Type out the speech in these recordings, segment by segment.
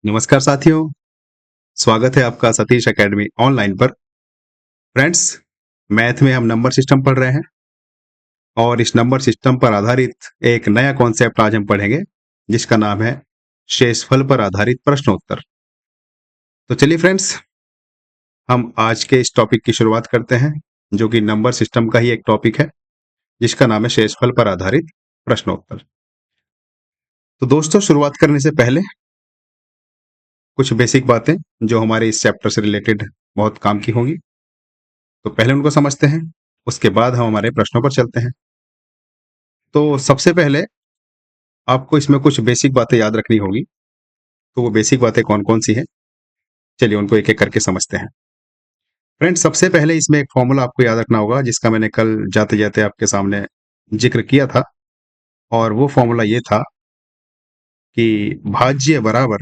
नमस्कार साथियों, स्वागत है आपका सतीश एकेडमी ऑनलाइन पर। फ्रेंड्स, मैथ में हम नंबर सिस्टम पढ़ रहे हैं और इस नंबर सिस्टम पर आधारित एक नया कॉन्सेप्ट आज हम पढ़ेंगे जिसका नाम है शेषफल पर आधारित प्रश्नोत्तर। तो चलिए फ्रेंड्स, हम आज के इस टॉपिक की शुरुआत करते हैं जो कि नंबर सिस्टम का ही एक टॉपिक है जिसका नाम है शेषफल पर आधारित प्रश्नोत्तर। तो दोस्तों, शुरुआत करने से पहले कुछ बेसिक बातें जो हमारे इस चैप्टर से रिलेटेड बहुत काम की होंगी, तो पहले उनको समझते हैं, उसके बाद हम हमारे प्रश्नों पर चलते हैं। तो सबसे पहले आपको इसमें कुछ बेसिक बातें याद रखनी होगी। तो वो बेसिक बातें कौन-कौन सी हैं? चलिए उनको एक-एक करके समझते हैं। फ्रेंड्स, सबसे पहले इसमें एक फ़ॉर्मूला आपको याद रखना होगा जिसका मैंने कल जाते-जाते आपके सामने ज़िक्र किया था और वो फ़ॉर्मूला ये था कि भाज्य बराबर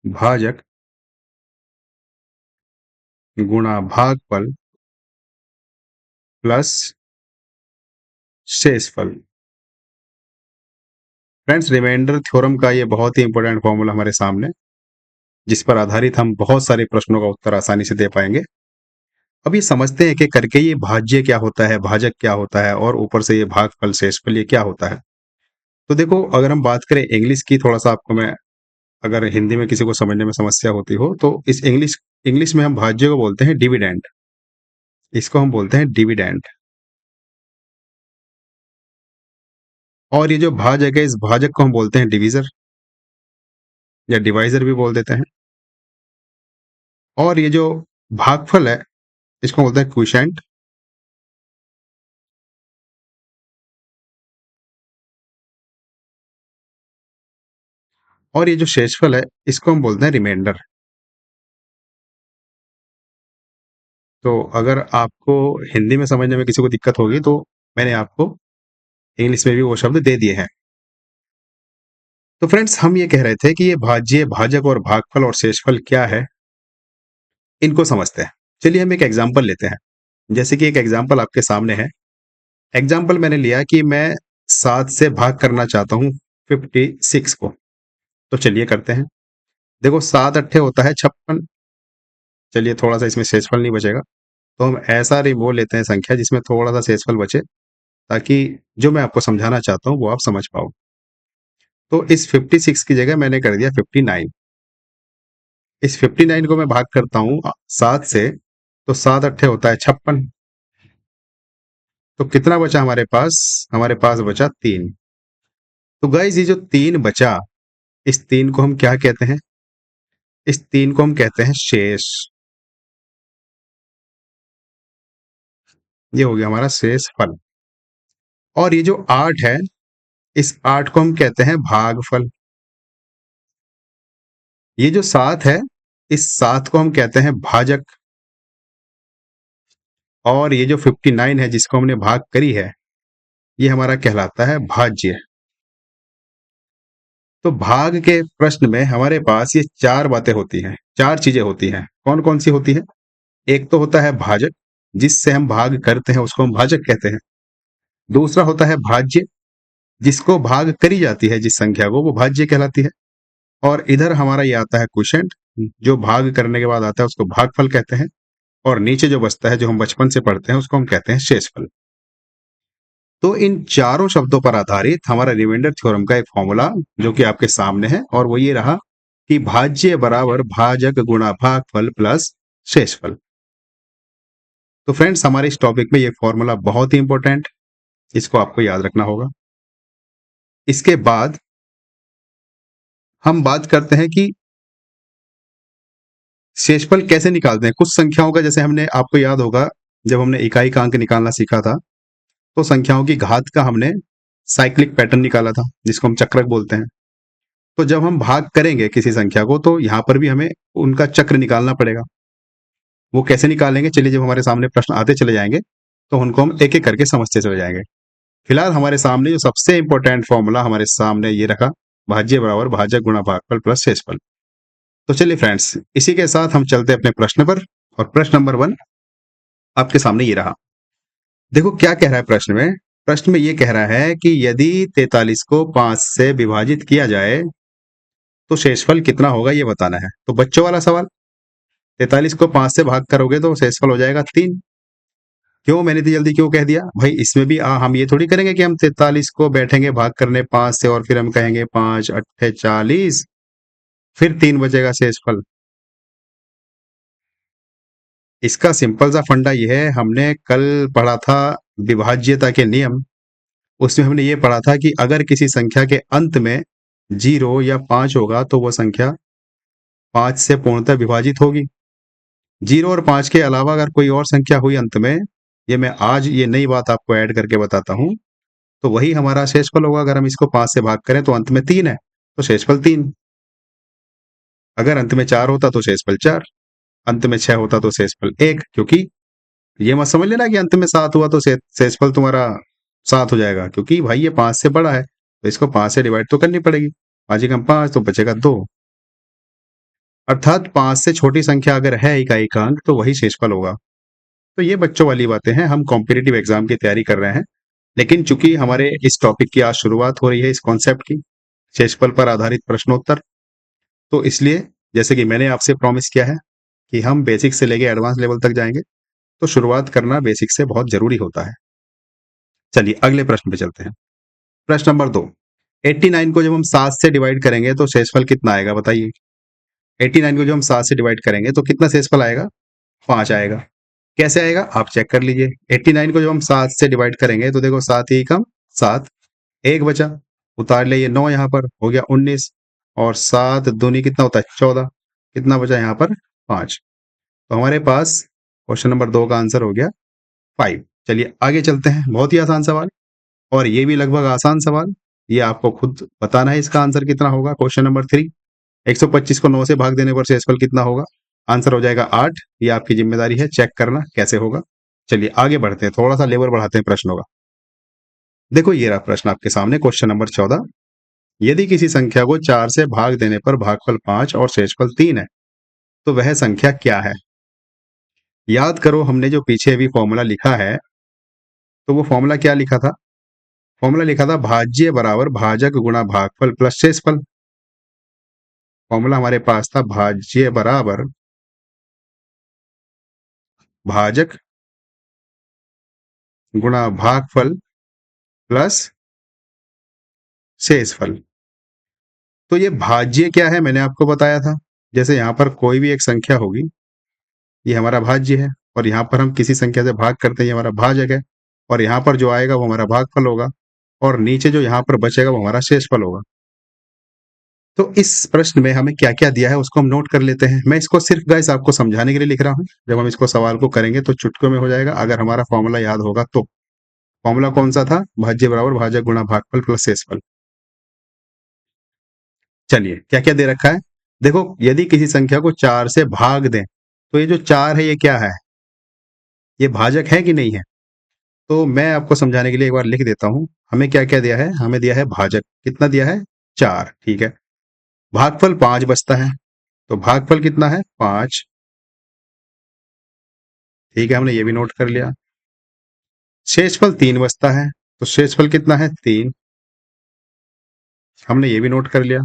भाजक गुणा भागफल प्लस शेषफल। फ्रेंड्स, रिमाइंडर थ्योरम का ये बहुत ही इंपॉर्टेंट फ़ॉर्मूला हमारे सामने, जिस पर आधारित हम बहुत सारे प्रश्नों का उत्तर आसानी से दे पाएँगे। अब ये समझते हैं एक-एक करके ये भाज्य क्या होता है, भाजक क्या होता है और ऊपर से ये भागफल, शेषफल ये क्या होता है। तो देखो, अगर हम बात करें इंग्लिश की, थोड़ा-सा आपको मैं, अगर हिंदी में किसी को समझने में समस्या होती हो तो इस इंग्लिश इंग्लिश में हम भाज्य को बोलते हैं डिविडेंड। इसको हम बोलते हैं डिविडेंड। और ये जो भाजक है, इस भाजक को हम बोलते हैं डिवीज़र या डिवाइज़र भी बोल देते हैं। और ये जो भागफल है, इसको बोलते हैं क्वोशिएंट। और ये जो शेषफल है, इसको हम बोलते हैं रिमाइंडर। तो अगर आपको हिंदी में समझने में किसी को दिक्कत होगी तो मैंने आपको इंग्लिश में भी वो शब्द दे दिए हैं। तो फ्रेंड्स, हम ये कह रहे थे कि ये भाज्य, भाजक और भागफल और शेषफल क्या है, इनको समझते हैं। चलिए हम एक एग्जांपल लेते हैं। जैसे कि एक एग्जांपल आपके सामने है। एग्जांपल मैंने लिया कि मैं 7 से भाग करना चाहता हूँ 56 को। तो चलिए करते हैं। देखो, 7 अट्ठे होता है 56। चलिए थोड़ा-सा इसमें शेषफल नहीं बचेगा। तो हम ऐसा रिमूव लेते हैं संख्या जिसमें थोड़ा-सा शेषफल बचे, ताकि जो मैं आपको समझाना चाहता हूँ वो आप समझ पाओ। तो इस 56 की जगह मैंने कर दिया 59। इस 59 को मैं भाग करता हूँ 7 से, तो 7 अट्ठे होता है 56। तो कितना बचा हमारे पास? हमारे पास बचा 3। तो गाइस, ये जो 3 बचा, इस 3 को हम क्या कहते हैं? इस 3 को हम कहते हैं शेष। ये हो गया हमारा शेषफल। और ये जो 8 है, इस 8 को हम कहते हैं भागफल। ये जो 7 है, इस 7 को हम कहते हैं भाजक। और ये जो 59 है जिसको हमने भाग करी है, ये हमारा कहलाता है भाज्य। तो भाग के प्रश्न में हमारे पास ये 4 बातें होती हैं, 4 चीजें होती हैं। कौन-कौन सी होती है? एक तो होता है भाजक, जिससे हम भाग करते हैं उसको हम भाजक कहते हैं। दूसरा होता है भाज्य, जिसको भाग करी जाती है जिस संख्या को, वो भाज्य कहलाती है। और इधर हमारा ये आता है क्वोशिएंट, जो भाग करने के बाद आता है उसको भागफल कहते हैं। और नीचे जो बचता है, जो हम बचपन से पढ़ते हैं, उसको हम कहते हैं शेषफल। तो इन चारों शब्दों पर आधारित हमारा रिमाइंडर थ्योरम का एक फॉर्मूला जो कि आपके सामने है, और वो ये रहा कि भाज्य बराबर भाजक गुणा भागफल प्लस शेषफल। तो फ्रेंड्स, हमारे इस टॉपिक में ये फॉर्मूला बहुत ही इंपॉर्टेंट, इसको आपको याद रखना होगा। इसके बाद हम बात करते हैं कि शेषफल कैसे निकालते हैं। कुछ संख्याओं का, जैसे हमने, आपको याद होगा जब हमने इकाई का अंक निकालना सीखा था, तो संख्याओं की घात का हमने साइक्लिक पैटर्न निकाला था जिसको हम चक्रक बोलते हैं। तो जब हम भाग करेंगे किसी संख्या को, तो यहाँ पर भी हमें उनका चक्र निकालना पड़ेगा। वो कैसे निकालेंगे? चलिए, जब हमारे सामने प्रश्न आते चले जाएंगे तो उनको हम एक एक करके समझते चले जाएंगे। फिलहाल हमारे सामने जो सबसे इंपॉर्टेंट फॉर्मूला हमारे सामने ये रखा, भाज्य बराबर भाजक गुणा भागफल प्लस शेषफल। तो चलिए फ्रेंड्स, इसी के साथ हम चलते हैं अपने प्रश्न पर। और प्रश्न नंबर 1 आपके सामने ये रहा देखो क्या कह रहा है प्रश्न में ये कह रहा है कि यदि 43 को 5 से विभाजित किया जाए तो शेषफल कितना होगा ये बताना है। तो बच्चों वाला सवाल, 43 को 5 से भाग करोगे तो शेषफल हो जाएगा 3। क्यों मैंने इतनी जल्दी क्यों कह दिया भाई? इसमें भी हम ये थोड़ी करेंगे कि हम 43 को बैठेंगे भाग करने 5 से और फिर हम कहेंगे 5 अट्ठे 40, फिर 3 बचेगा शेषफल। इसका सिंपल सा फंडा ये है, हमने कल पढ़ा था विभाज्यता के नियम। उसमें हमने ये पढ़ा था कि अगर किसी संख्या के अंत में 0 या 5 होगा तो वो संख्या 5 से पूर्णतः विभाजित होगी। 0 और 5 के अलावा अगर कोई और संख्या हुई अंत में, ये मैं आज ये नई बात आपको ऐड करके बताता हूं, तो वही हमारा शेषफल होगा। अगर हम इसको 5 से भाग करें तो अंत में 3 है, तो शेषफल 3। अगर अंत में 4 होता तो शेषफल 4, अंत में 6 होता तो शेषफल 1। क्योंकि ये मत समझ लेना कि अंत में 7 हुआ तो शेषफल तुम्हारा 7 हो जाएगा, क्योंकि भाई ये 5 से बड़ा है तो इसको 5 से डिवाइड तो करनी पड़ेगी। 5 एकम 5 तो बचेगा 2। अर्थात 5 से छोटी संख्या अगर है इकाई का अंक तो वही शेषफल होगा। तो ये बच्चों वाली बातें हैं, हम कॉम्पिटिटिव एग्जाम की तैयारी कर रहे हैं। लेकिन चूंकि हमारे इस टॉपिक की आज शुरुआत हो रही है, इस कॉन्सेप्ट की, शेषफल पर आधारित प्रश्नोत्तर, तो इसलिए जैसे कि मैंने आपसे प्रॉमिस किया है कि हम बेसिक से लेके एडवांस लेवल तक जाएंगे, तो शुरुआत करना बेसिक से बहुत जरूरी होता है। चलिए अगले प्रश्न पे चलते हैं। प्रश्न नंबर 2, 89 को जब हम 7 से डिवाइड करेंगे तो शेषफल कितना आएगा बताइए। 89 को जब हम 7 से डिवाइड करेंगे तो कितना शेषफल आएगा? 5 आएगा। कैसे आएगा आप चेक कर लीजिए। 89 को जब हम 7 से डिवाइड करेंगे तो देखो 7 ही कम 7, 1 बचा, उतार ले ये 9, यहाँ पर हो गया 19, और 7 दूनी कितना होता है 14, कितना बचा यहाँ पर 5। तो हमारे पास क्वेश्चन नंबर 2 का आंसर हो गया 5। चलिए आगे चलते हैं। बहुत ही आसान सवाल, और ये भी लगभग आसान सवाल, ये आपको खुद बताना है इसका आंसर कितना होगा। क्वेश्चन नंबर 3, 125 को 9 से भाग देने पर शेषफल कितना होगा? आंसर हो जाएगा 8। ये आपकी जिम्मेदारी है चेक करना कैसे होगा। चलिए आगे बढ़ते हैं, थोड़ा सा लेवल बढ़ाते हैं प्रश्नों का। देखो ये रहा प्रश्न आपके सामने, क्वेश्चन नंबर 14, यदि किसी संख्या को 4 से भाग देने पर भागफल 5 और शेषफल 3 है तो वह संख्या क्या है? याद करो हमने जो पीछे अभी फॉर्मूला लिखा है, तो वो फॉर्मूला क्या लिखा था? फॉर्मूला लिखा था भाज्य बराबर भाजक गुणा भागफल प्लस शेषफल। फॉर्मूला हमारे पास था भाज्य बराबर भाजक गुणा भागफल प्लस शेषफल। तो ये भाज्य क्या है मैंने आपको बताया था। जैसे यहाँ पर कोई भी एक संख्या होगी, ये हमारा भाज्य है, और यहाँ पर हम किसी संख्या से भाग करते हैं, ये हमारा भाजक है, और यहाँ पर जो आएगा वो हमारा भागफल होगा, और नीचे जो यहाँ पर बचेगा वो हमारा शेषफल होगा। तो इस प्रश्न में हमें क्या क्या दिया है उसको हम नोट कर लेते हैं। मैं इसको सिर्फ गाइस आपको समझाने के लिए लिख रहा हूँ। जब हम इसको सवाल को करेंगे तो चुटकियों में हो जाएगा, अगर हमारा फॉर्मूला याद होगा तो। फॉर्मूला कौन सा था? भाज्य बराबर भाजक गुणा भागफल प्लस शेषफल। चलिए क्या क्या दे रखा है देखो। यदि किसी संख्या को 4 से भाग दें तो ये जो 4 है ये क्या है? ये भाजक है कि नहीं है? तो मैं आपको समझाने के लिए एक बार लिख देता हूं। हमें क्या क्या दिया है? हमें दिया है भाजक, कितना दिया है? 4, ठीक है। भागफल 5 बचता है, तो भागफल कितना है? 5, ठीक है, हमने ये भी नोट कर लिया। शेषफल 3 बचता है, तो शेषफल कितना है? 3, हमने ये भी नोट कर लिया।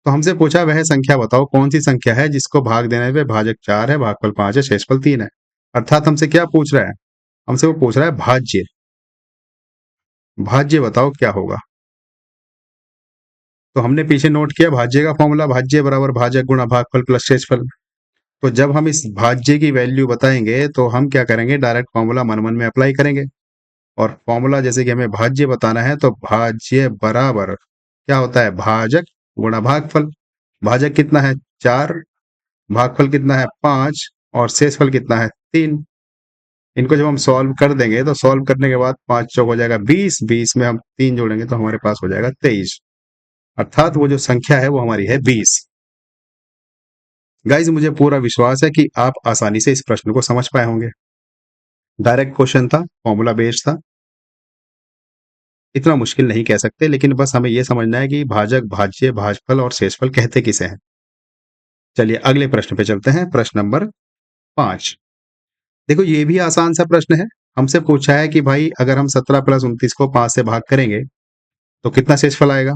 तो हमसे पूछा वह संख्या बताओ कौन सी संख्या है जिसको भाग देने पे भाजक 4 है, भागफल 5 है, शेषफल 3 है। अर्थात हमसे क्या पूछ रहा है? हमसे वो पूछ रहा है भाज्य। भाज्य बताओ क्या होगा? तो हमने पीछे नोट किया भाज्य का फॉर्मूला, भाज्य बराबर भाजक गुणा भागफल प्लस शेषफल। तो जब हम इस भाज्य की वैल्यू बताएंगे तो हम क्या करेंगे? डायरेक्ट फॉर्मूला मन मन में अप्लाई करेंगे। और फॉर्मूला जैसे कि हमें भाज्य बताना है तो भाज्य बराबर क्या होता है? भाजक गुणा भागफल। भाजक कितना है? 4, भागफल कितना है? 5, और शेषफल कितना है? 3। इनको जब हम सॉल्व कर देंगे तो सॉल्व करने के बाद 5 चौक हो जाएगा 20, 20 में हम 3 जोड़ेंगे तो हमारे पास हो जाएगा 23। अर्थात वो जो संख्या है वो हमारी है 20। गाइज मुझे पूरा विश्वास है कि आप आसानी से इस प्रश्न को समझ पाए होंगे। डायरेक्ट क्वेश्चन था, फॉर्मूला बेस्ड था, इतना मुश्किल नहीं कह सकते, लेकिन बस हमें यह समझना है कि भाजक, भाज्य, भाजफल और शेषफल कहते किसे हैं। चलिए अगले प्रश्न पे चलते हैं। प्रश्न नंबर 5, देखो ये भी आसान सा प्रश्न है। हमसे पूछा है कि भाई अगर हम 17 प्लस 29 को 5 से भाग करेंगे तो कितना शेषफल आएगा।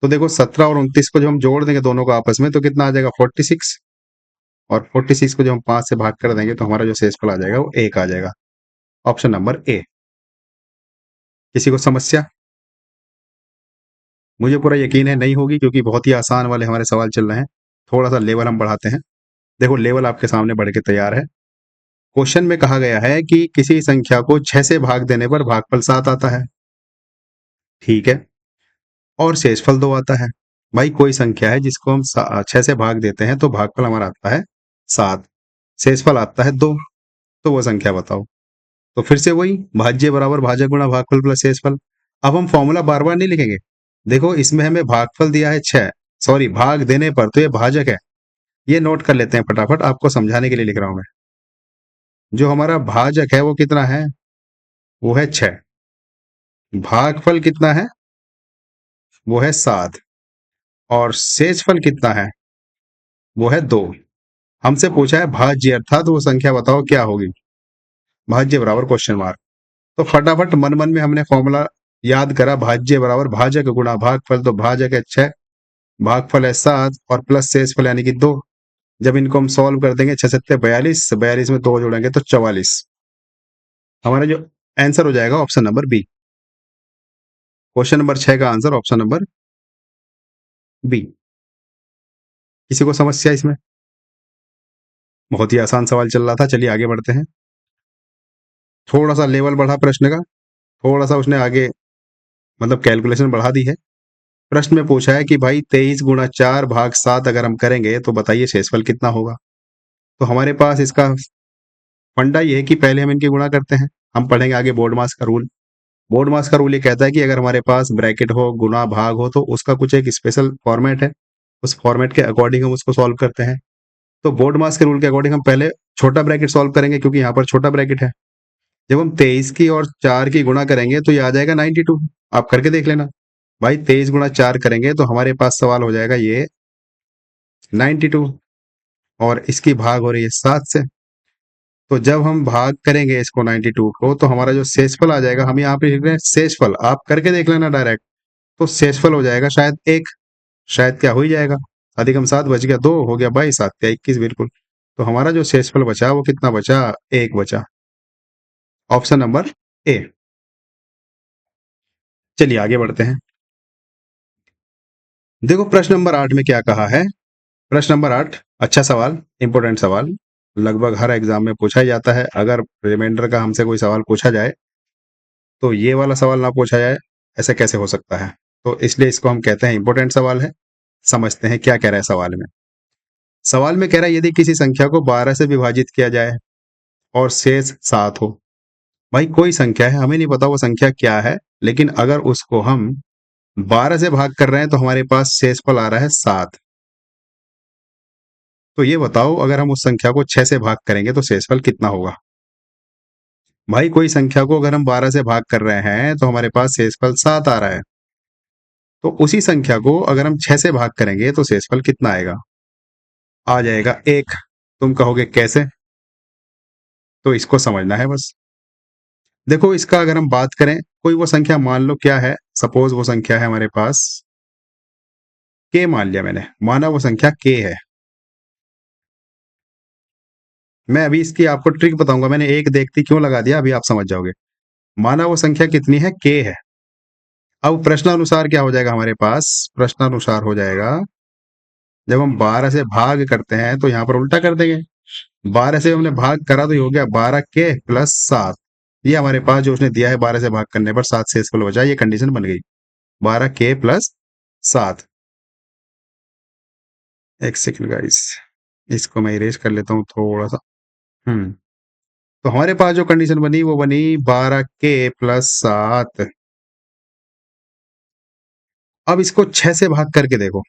तो देखो 17 और 29 को जब हम जोड़ देंगे दोनों को आपस में तो कितना आ जाएगा 46, और 46 को जब हम 5 से भाग कर देंगे तो हमारा जो शेषफल आ जाएगा वो 1 आ जाएगा। Option number A. किसी को समस्या? मुझे पूरा यकीन है नहीं होगी, क्योंकि बहुत ही आसान वाले हमारे सवाल चल रहे हैं। थोड़ा सा लेवल हम बढ़ाते हैं। देखो लेवल आपके सामने बढ़ के तैयार है। क्वेश्चन में कहा गया है कि किसी संख्या को 6 से भाग देने पर भागफल 7 आता है, ठीक है, और शेषफल 2 आता है। भाई कोई संख्या है जिसको हम 6 से भाग देते हैं तो भागफल हमारा आता है 7, शेषफल आता है 2, तो वो संख्या बताओ। तो फिर से वही भाज्य बराबर भाजक गुणा भागफल प्लस शेषफल। अब हम फॉर्मूला बार बार नहीं लिखेंगे। देखो इसमें हमें भागफल दिया है 6, सॉरी भाग देने पर, तो ये भाजक है। ये नोट कर लेते हैं फटाफट, आपको समझाने के लिए लिख रहा हूं मैं। जो हमारा भाजक है वो कितना है, वो है 6। भागफल कितना है, वो है 7। और शेषफल कितना है, वो है 2। हमसे पूछा है भाज्य, अर्थात वो संख्या बताओ क्या होगी। भाज्य बराबर क्वेश्चन मार्क। तो फटाफट मन मन में हमने फॉर्मूला याद करा, भाज्य बराबर भाजक गुणा भागफल, तो भाजक है 6, भागफल है 7 और प्लस शेषफल यानी कि 2। जब इनको हम सॉल्व कर देंगे 6 सत्ते 42, 42 में 2 जोड़ेंगे तो 44। हमारा जो आंसर हो जाएगा option number B. Question number 6 का आंसर ऑप्शन नंबर बी। किसी को समस्या इसमें? बहुत ही आसान सवाल चल रहा था। चलिए आगे बढ़ते हैं। थोड़ा सा लेवल बढ़ा प्रश्न का, थोड़ा सा उसने आगे मतलब कैलकुलेशन बढ़ा दी है। प्रश्न में पूछा है कि भाई 23 गुणा 4 भाग 7 अगर हम करेंगे तो बताइए शेषफल कितना होगा। तो हमारे पास इसका फंडा ये है कि पहले हम इनकी गुणा करते हैं। हम पढ़ेंगे आगे बोर्ड मास का रूल। बोर्ड मास का रूल ये कहता है कि अगर हमारे पास ब्रैकेट हो, गुणा भाग हो, तो उसका कुछ एक स्पेशल फॉर्मेट है, उस फॉर्मेट के अकॉर्डिंग हम उसको सॉल्व करते हैं। तो बोर्ड मास के रूल के अकॉर्डिंग हम पहले छोटा ब्रैकेट सॉल्व करेंगे, क्योंकि यहाँ पर छोटा ब्रैकेट है। जब हम 23 की और 4 की गुणा करेंगे तो ये आ जाएगा 92। आप करके देख लेना। भाई 23 गुणा 4 करेंगे तो हमारे पास सवाल हो जाएगा ये 92, और इसकी भाग हो रही है 7 से। तो जब हम भाग करेंगे इसको 92 को, तो हमारा जो शेषफल आ जाएगा, हम यहाँ पे लिख रहे हैं शेषफल, आप करके देख लेना डायरेक्ट। तो शेषफल हो जाएगा शायद 1, शायद क्या हो ही जाएगा, अधिकम 7 बच गया 2, हो गया 22, 7 क्या 21 बिल्कुल। तो हमारा जो शेषफल बचा वो कितना बचा, 1 बचा। Option number A. चलिए आगे बढ़ते हैं। देखो प्रश्न नंबर 8 में क्या कहा है। प्रश्न नंबर 8 अच्छा सवाल, इंपोर्टेंट सवाल, लगभग हर एग्जाम में पूछा ही जाता है। अगर रिमाइंडर का हमसे कोई सवाल पूछा जाए तो ये वाला सवाल ना पूछा जाए, ऐसा कैसे हो सकता है। तो इसलिए इसको हम कहते हैं इंपोर्टेंट सवाल है। समझते हैं क्या कह रहा है सवाल में। सवाल में कह रहा है यदि किसी संख्या को 12 से विभाजित किया जाए और शेष 7 हो। भाई कोई संख्या है, हमें नहीं पता वो संख्या क्या है, लेकिन अगर उसको हम 12 से भाग कर रहे हैं तो हमारे पास शेषफल आ रहा है 7। तो ये बताओ अगर हम उस संख्या को 6 से भाग करेंगे तो शेषफल कितना होगा। भाई कोई संख्या को अगर हम 12 से भाग कर रहे हैं तो हमारे पास शेषफल 7 आ रहा है। तो उसी संख्या को अगर हम 6 से भाग करेंगे तो शेषफल कितना आएगा, आ जाएगा 1। तुम कहोगे कैसे, तो इसको समझना है बस। देखो इसका अगर हम बात करें, कोई वो संख्या मान लो क्या है, सपोज वो संख्या है हमारे पास k, मान लिया मैंने, माना वो संख्या k है। मैं अभी इसकी आपको ट्रिक बताऊंगा, मैंने एक देखती क्यों लगा दिया, अभी आप समझ जाओगे। माना वो संख्या कितनी है, k है। अब प्रश्नानुसार क्या हो जाएगा हमारे पास, प्रश्नानुसार हो जाएगा जब हम 12 से भाग करते हैं तो यहाँ पर उल्टा कर देंगे। 12 से हमने भाग करा तो ये हो गया 12k प्लस 7। ये हमारे पास जो उसने दिया है 12 से भाग करने पर 7 शेषफल बचा, ये कंडीशन बन गई 12k प्लस 7। एक सेकंड गाइस, इसको मैं इरेज कर लेता हूँ थोड़ा सा। तो हमारे पास जो कंडीशन बनी वो बनी 12k प्लस 7। अब इसको 6 से भाग करके देखो।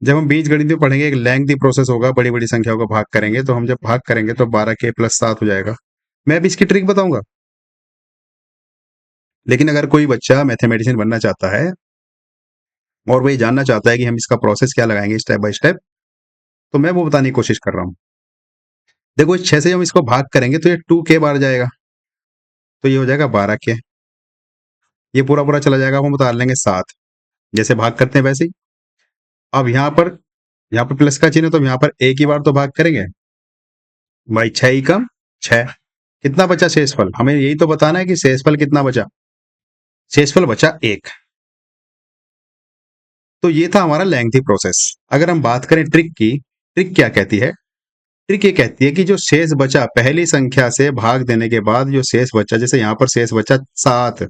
जब हम बीज गणित में पढ़ेंगे एक लेंथी प्रोसेस होगा, बड़ी बड़ी संख्याओं को भाग करेंगे, तो हम जब भाग करेंगे तो 12k प्लस 7 हो जाएगा। मैं अभी इसकी ट्रिक बताऊंगा। लेकिन अगर कोई बच्चा मैथमेटिशियन बनना चाहता है और वही जानना चाहता है कि हम इसका प्रोसेस क्या लगाएंगे स्टेप बाय स्टेप, तो मैं वो बताने की कोशिश कर रहा हूँ। देखो इस 6 से हम इसको भाग करेंगे तो ये 2k बार जाएगा, तो ये हो जाएगा 12k। ये पूरा पूरा चला जाएगा, हम उतार लेंगे 7, जैसे भाग करते हैं वैसे ही। अब यहाँ पर प्लस का चिन्ह है, तो यहाँ पर एक ही बार तो भाग करेंगे भाई, 6 ही कम 6। कितना बचा शेषफल, हमें यही तो बताना है कि शेषफल कितना बचा। शेषफल बचा 1। तो ये था हमारा लेंथी प्रोसेस। अगर हम बात करें ट्रिक की, ट्रिक क्या कहती है? ट्रिक ये कहती है कि जो शेष बचा पहली संख्या से भाग देने के बाद जो शेष बचा, जैसे यहाँ पर शेष बचा 7,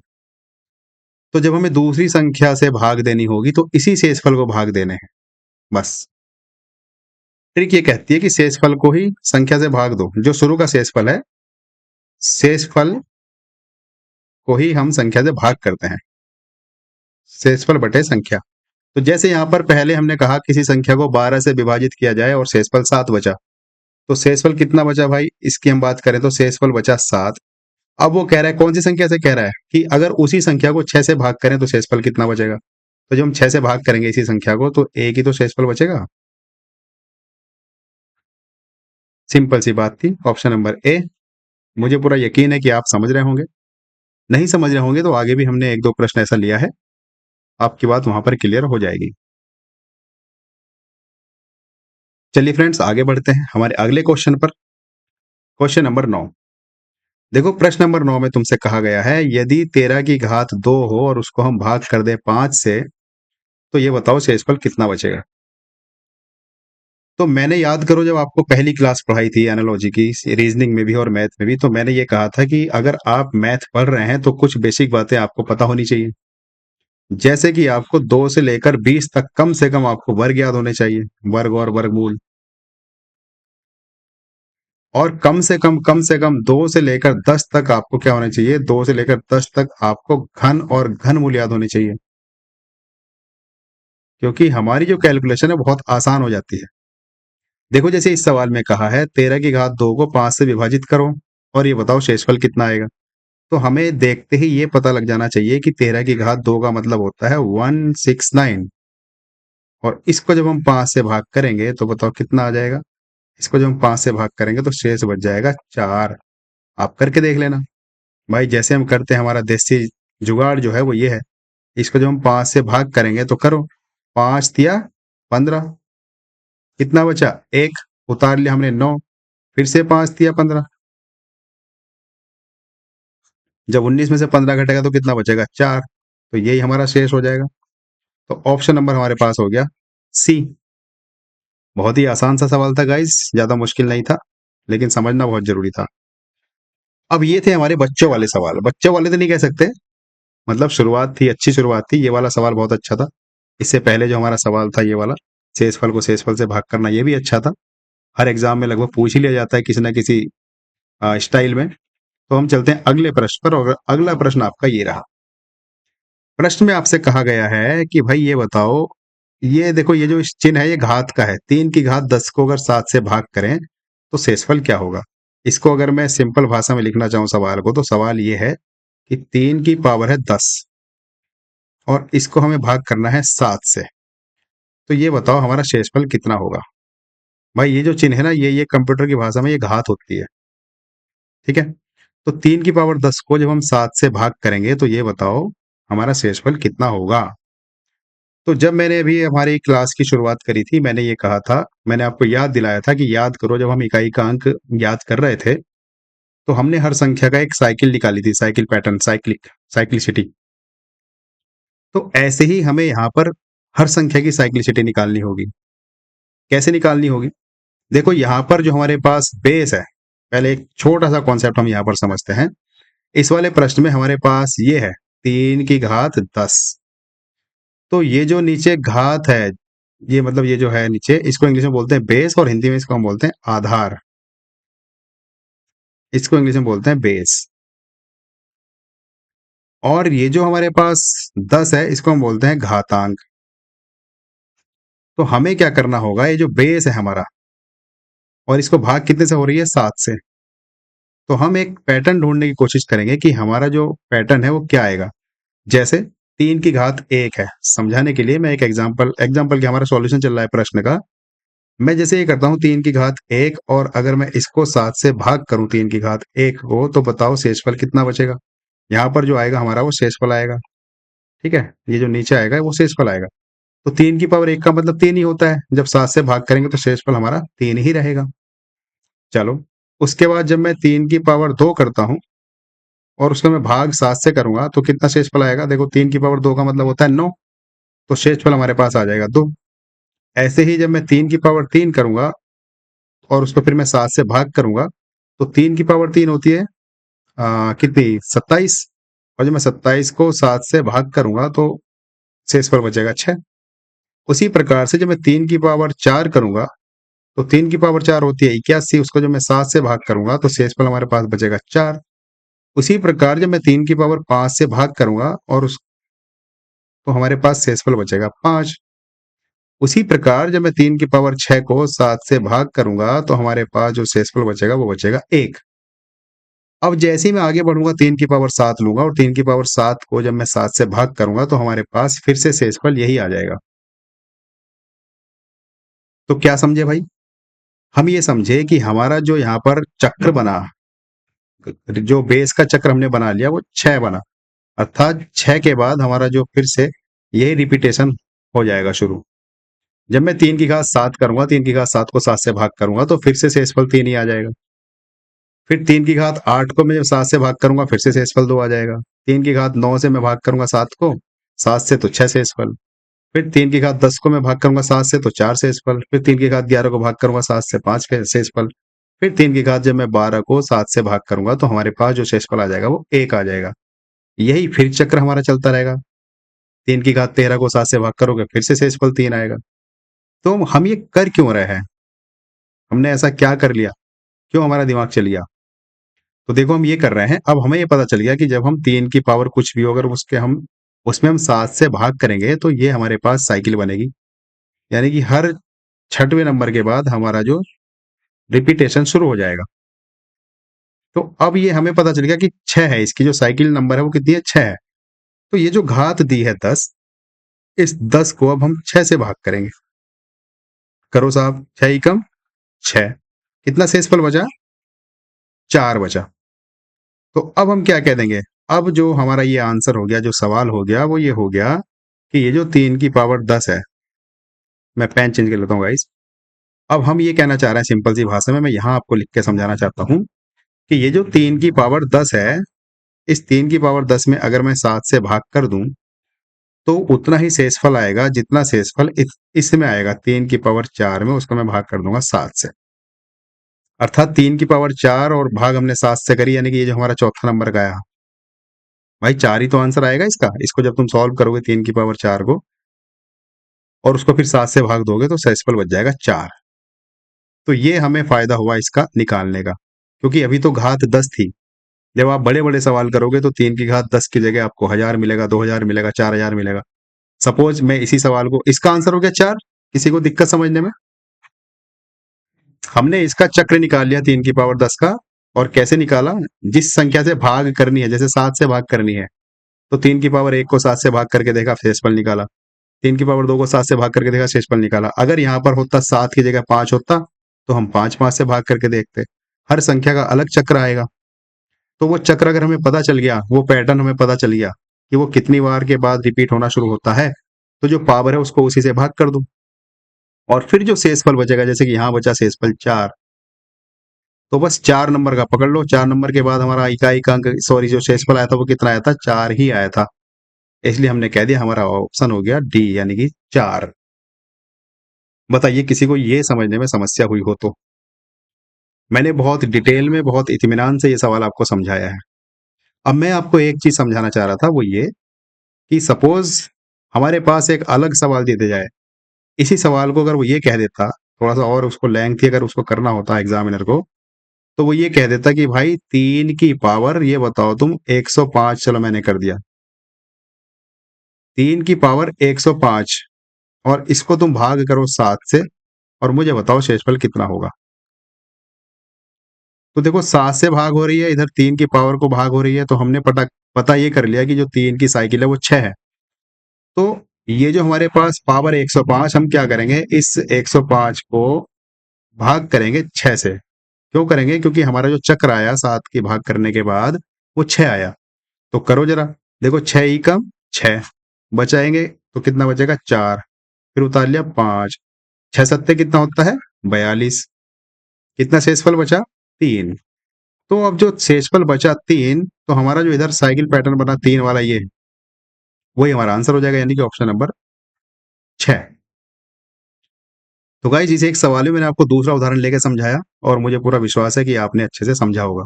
तो जब हमें दूसरी संख्या से भाग देनी होगी तो इसी शेषफल को भाग देने हैं, बस। ट्रिक ये कहती है कि शेषफल को ही संख्या से भाग दो, जो शुरू का शेषफल है, शेषफल को ही हम संख्या से भाग करते हैं, शेषफल बटे संख्या। तो जैसे यहाँ पर पहले हमने कहा किसी संख्या को 12 से विभाजित किया जाए और शेषफल 7 बचा, तो शेषफल कितना बचा भाई, इसकी हम बात करें तो शेषफल बचा 7। अब वो कह रहा है, कौन सी संख्या से कह रहा है कि अगर उसी संख्या को 6 से भाग करें तो शेषफल कितना बचेगा। तो जब हम 6 से भाग करेंगे इसी संख्या को तो एक ही तो शेषफल बचेगा। सिंपल सी बात थी, ऑप्शन नंबर ए। मुझे पूरा यकीन है कि आप समझ रहे होंगे, नहीं समझ रहे होंगे तो आगे भी हमने एक दो प्रश्न ऐसा लिया है, आपकी बात वहां पर क्लियर हो जाएगी। चलिए फ्रेंड्स, आगे बढ़ते हैं हमारे अगले क्वेश्चन पर। Question number 9। देखो प्रश्न नंबर 9 में तुमसे कहा गया है, यदि 13 की घात 2 हो और उसको हम भाग कर दें 5 से, तो ये बताओ शेषफल कितना बचेगा। तो मैंने, याद करो, जब आपको पहली क्लास पढ़ाई थी एनालॉजी की, रीजनिंग में भी और मैथ में भी, तो मैंने ये कहा था कि अगर आप मैथ पढ़ रहे हैं तो कुछ बेसिक बातें आपको पता होनी चाहिए। जैसे कि आपको 2 से लेकर 20 तक कम से कम आपको वर्ग याद होने चाहिए, वर्ग और वर्गमूल। और कम से कम 2 से लेकर 10 तक आपको क्या होना चाहिए, 2 से लेकर 10 तक आपको घन और घनमूल याद होने चाहिए, क्योंकि हमारी जो कैलकुलेशन है बहुत आसान हो जाती है। देखो जैसे इस सवाल में कहा है 13 की घात 2 को 5 से विभाजित करो और ये बताओ शेषफल कितना आएगा। तो हमें देखते ही ये पता लग जाना चाहिए कि 13 की घात 2 का मतलब होता है 169, और इसको जब हम 5 से भाग करेंगे तो बताओ कितना आ जाएगा। इसको जब हम 5 से भाग करेंगे तो शेष बच जाएगा 4। आप करके देख लेना भाई, जैसे हम करते हैं, हमारा देसी जुगाड़ जो है वो ये है। इसको जब हम 5 से भाग करेंगे तो करो, 5 तिया 15, कितना बचा 1, उतार लिया हमने 9, फिर से 5 तिया 15, जब 19 में से 15 घटेगा तो कितना बचेगा 4, तो यही हमारा शेष हो जाएगा। तो ऑप्शन नंबर हमारे पास हो गया सी। बहुत ही आसान सा सवाल था गाइस, ज्यादा मुश्किल नहीं था, लेकिन समझना बहुत जरूरी था। अब ये थे हमारे बच्चों वाले सवाल, बच्चों वाले तो नहीं कह सकते, मतलब शुरुआत थी, अच्छी शुरुआत थी। ये वाला सवाल बहुत अच्छा था। इससे पहले जो हमारा सवाल था ये वाला, शेषफल को शेषफल से भाग करना, ये भी अच्छा था। हर एग्जाम में लगभग पूछ ही लिया जाता है किसी ना किसी स्टाइल में। तो हम चलते हैं अगले प्रश्न पर, और अगला प्रश्न आपका ये रहा। प्रश्न में आपसे कहा गया है कि भाई ये बताओ, ये देखो ये जो चिन्ह है ये घात का है, 3 की घात 10 को अगर 7 से भाग करें तो शेषफल क्या होगा। इसको अगर मैं सिंपल भाषा में लिखना चाहूं सवाल को, तो सवाल ये है कि 3 की पावर है 10 और इसको हमें भाग करना है 7 से, तो ये बताओ हमारा शेषफल कितना होगा। भाई ये जो चिन्ह है ना, ये कंप्यूटर की भाषा में ये घात होती है, ठीक है। तो 3 की पावर 10 को जब हम 7 से भाग करेंगे तो ये बताओ हमारा शेषफल कितना होगा। तो जब मैंने अभी हमारी क्लास की शुरुआत करी थी, मैंने ये कहा था, मैंने आपको याद दिलाया था कि याद करो, जब हम इकाई का अंक याद कर रहे थे तो हमने हर संख्या का एक साइकिल निकाली थी, साइकिल पैटर्न, साइक्लिसिटी। तो ऐसे ही हमें यहाँ पर हर संख्या की साइक्लिसिटी निकालनी होगी। कैसे निकालनी होगी, देखो यहाँ पर जो हमारे पास बेस है, पहले एक छोटा सा कॉन्सेप्ट हम यहाँ पर समझते हैं। इस वाले प्रश्न में हमारे पास ये है 3 की घात 10, तो ये जो नीचे घात है, ये मतलब ये जो है नीचे, इसको इंग्लिश में बोलते हैं बेस, और हिंदी में इसको हम बोलते हैं आधार। इसको इंग्लिश में बोलते हैं बेस। और ये जो हमारे पास 10 है, इसको हम बोलते हैं घातांक। तो हमें क्या करना होगा, ये जो बेस है हमारा, और इसको भाग कितने से हो रही है, 7 से, तो हम एक पैटर्न ढूंढने की कोशिश करेंगे कि हमारा जो पैटर्न है वो क्या आएगा। जैसे 3 की घात 1 है, समझाने के लिए मैं एक एग्जाम्पल के, हमारा सॉल्यूशन चल रहा है प्रश्न का, मैं जैसे ये करता हूँ 3 की घात 1 और अगर मैं इसको 7 से भाग करूँ 3 की घात 1 को, तो बताओ शेषफल कितना बचेगा? यहाँ पर जो आएगा हमारा वो शेषफल आएगा, ठीक है? ये जो नीचे आएगा वो शेषफल आएगा। तो 3 की पावर 1 का मतलब 3 ही होता है। जब 7 से भाग करेंगे तो शेषफल हमारा 3 ही रहेगा। चलो, उसके बाद जब मैं 3 की पावर 2 करता हूँ और उसका मैं भाग 7 से करूँगा तो कितना शेषफल आएगा? देखो 3 की पावर 2 का मतलब होता है 9, तो शेषफल हमारे पास आ जाएगा 2। ऐसे ही जब मैं 3 की पावर 3 करूँगा और उसको फिर मैं 7 से भाग करूँगा, तो 3 की पावर 3 होती है कितनी? 27, और जब मैं 27 को 7 से भाग करूँगा तो शेषफल बचेगा 6। उसी प्रकार से जब मैं 3 की पावर 4 करूँगा, तो 3 की पावर 4 होती है 81, उसको जब मैं 7 से भाग करूँगा तो शेषफल हमारे पास बचेगा 4। उसी प्रकार जब मैं 3 की पावर 5 से भाग करूँगा और उस तो हमारे पास शेषफल बचेगा 5। उसी प्रकार जब मैं 3 की पावर 6 को 7 से भाग करूँगा तो हमारे पास जो शेषफल बचेगा वो बचेगा 1। अब जैसे ही मैं आगे बढ़ूँगा 3 की पावर 7 लूँगा और 3 की पावर 7 को जब मैं 7 से भाग करूँगा तो हमारे पास फिर से शेषफल यही आ जाएगा। तो क्या समझे भाई? हम ये समझे कि हमारा जो यहाँ पर चक्र बना, जो बेस का चक्र हमने बना लिया वो 6 बना, अर्थात 6 के बाद हमारा जो फिर से यही रिपीटेशन हो जाएगा शुरू। जब मैं 3 की घात 7 करूँगा, 3 की घात 7 को 7 से भाग करूँगा तो फिर से शेषफल 3 ही आ जाएगा। फिर 3 की घात 8 को मैं जब 7 से भाग करूँगा फिर से शेषफल 2 आ जाएगा। 3 की घात 9 से मैं भाग करूँगा 7 को, 7 से तो 6 शेषफल। फिर 3 की घात 10 को मैं भाग करूँगा 7 से तो 4 शेषफल। फिर 3 की घात 11 को भाग करूँगा 7 से 5 शेषफल। फिर 3 की घात जब मैं 12 को 7 से भाग करूँगा तो हमारे पास जो शेषफल आ जाएगा वो 1 आ जाएगा। यही फिर चक्र हमारा चलता रहेगा। 3 की घात 13 को 7 से भाग करोगे फिर से शेषफल 3 आएगा। तो हम ये कर क्यों रहे हैं? हमने ऐसा क्या कर लिया? क्यों हमारा दिमाग चल गया? तो देखो हम ये कर रहे हैं, अब हमें ये पता चल गया कि जब हम 3 की पावर कुछ भी हो अगर उसमें हम 7 से भाग करेंगे तो ये हमारे पास साइकिल बनेगी। यानी कि हर छठवें नंबर के बाद हमारा जो रिपीटेशन शुरू हो जाएगा। तो अब ये हमें पता चल गया कि 6 है, इसकी जो साइकिल नंबर है वो कितनी है? 6 है। तो ये जो घात दी है 10, इस 10 को अब हम 6 से भाग करेंगे। करो साहब, 6 एकम 6। कितना शेषफल बचा? 4 बचा। तो अब हम क्या कह देंगे? अब जो हमारा ये आंसर हो गया, जो सवाल हो गया वो ये हो गया कि ये जो 3 की पावर 10 है, मैं पेन चेंज कर लेता हूँ गाइस। अब हम ये कहना चाह रहे हैं सिंपल सी भाषा में, मैं यहाँ आपको लिख के समझाना चाहता हूँ कि ये जो 3 की पावर 10 है, इस 3 की पावर 10 में अगर मैं 7 से भाग कर दूं तो उतना ही शेषफल आएगा जितना शेषफल इसमें आएगा 3 की पावर 4 में, उसको मैं भाग कर दूंगा 7 से। अर्थात 3 की पावर 4 और भाग हमने 7 से करी, यानी कि ये जो हमारा चौथा नंबर का आया, भाई 4 ही तो आंसर आएगा इसका। इसको जब तुम सॉल्व करोगे 3 की पावर 4 को और उसको फिर 7 से भाग दोगे तो शेषफल बच जाएगा 4। तो ये हमें फायदा हुआ इसका निकालने का, क्योंकि अभी तो घात 10 थी। जब आप बड़े बड़े सवाल करोगे तो 3 की घात 10 की जगह आपको 1000 मिलेगा, 2000 मिलेगा, 4000 मिलेगा। सपोज मैं इसी सवाल को, इसका आंसर हो गया 4। किसी को दिक्कत समझने में? हमने इसका चक्र निकाल लिया 3 की पावर 10 का। और कैसे निकाला? जिस संख्या से भाग करनी है, जैसे 7 से भाग करनी है तो 3 की पावर 1 को 7 से भाग करके देखा, शेषफल निकाला। 3 की पावर 2 को 7 से भाग करके देखा, शेषफल निकाला। अगर यहाँ पर होता 7 की जगह 5 होता तो हम 5 से भाग करके देखते। हर संख्या का अलग चक्र आएगा। तो वो चक्र अगर हमें पता चल गया, वो पैटर्न हमें पता चल गया कि वो कितनी बार के बाद रिपीट होना शुरू होता है, तो जो पावर है उसको उसी से भाग कर दो और फिर जो शेषफल बचेगा, जैसे कि यहाँ बचा शेषफल 4, तो बस 4 नंबर का पकड़ लो। 4 नंबर के बाद हमारा इकाई का अंक, सॉरी, जो शेषफल आया था वो कितना आया था? 4 ही आया था। इसलिए हमने कह दिया हमारा ऑप्शन हो गया डी, यानी कि 4। बताइए किसी को ये समझने में समस्या हुई हो तो? मैंने बहुत डिटेल में, बहुत इत्मीनान से ये सवाल आपको समझाया है। अब मैं आपको एक चीज समझाना चाह रहा था, वो ये कि सपोज हमारे पास एक अलग सवाल दे दिया जाए, इसी सवाल को अगर वो ये कह देता, थोड़ा सा और उसको लेंथी अगर उसको करना होता एग्जामिनर को, तो वो ये कह देता कि भाई 3 की पावर ये बताओ तुम 105, चलो मैंने कर दिया 3 की पावर 105 और इसको तुम भाग करो 7 से और मुझे बताओ शेषफल कितना होगा। तो देखो 7 से भाग हो रही है, इधर 3 की पावर को भाग हो रही है, तो हमने पता ये कर लिया कि जो 3 की साइकिल है वो 6 है। तो ये जो हमारे पास पावर 105, हम क्या करेंगे, इस 105 को भाग करेंगे 6 से। क्यों करेंगे? क्योंकि हमारा जो चक्र आया 7 के भाग करने के बाद वो 6 आया। तो करो जरा, देखो 6 ही कम 6 बचाएंगे तो कितना बचेगा 4, फिर उतार लिया 5, 6 सत्ते कितना होता है 42। कितना शेषफल बचा 3। तो अब जो शेषफल बचा 3, तो हमारा जो इधर साइकिल पैटर्न बना 3 वाला ये वही हमारा आंसर हो जाएगा, यानी कि ऑप्शन नंबर 6। तो गाइस इस एक सवाल में मैंने आपको दूसरा उदाहरण लेके समझाया और मुझे पूरा विश्वास है कि आपने अच्छे से समझा होगा।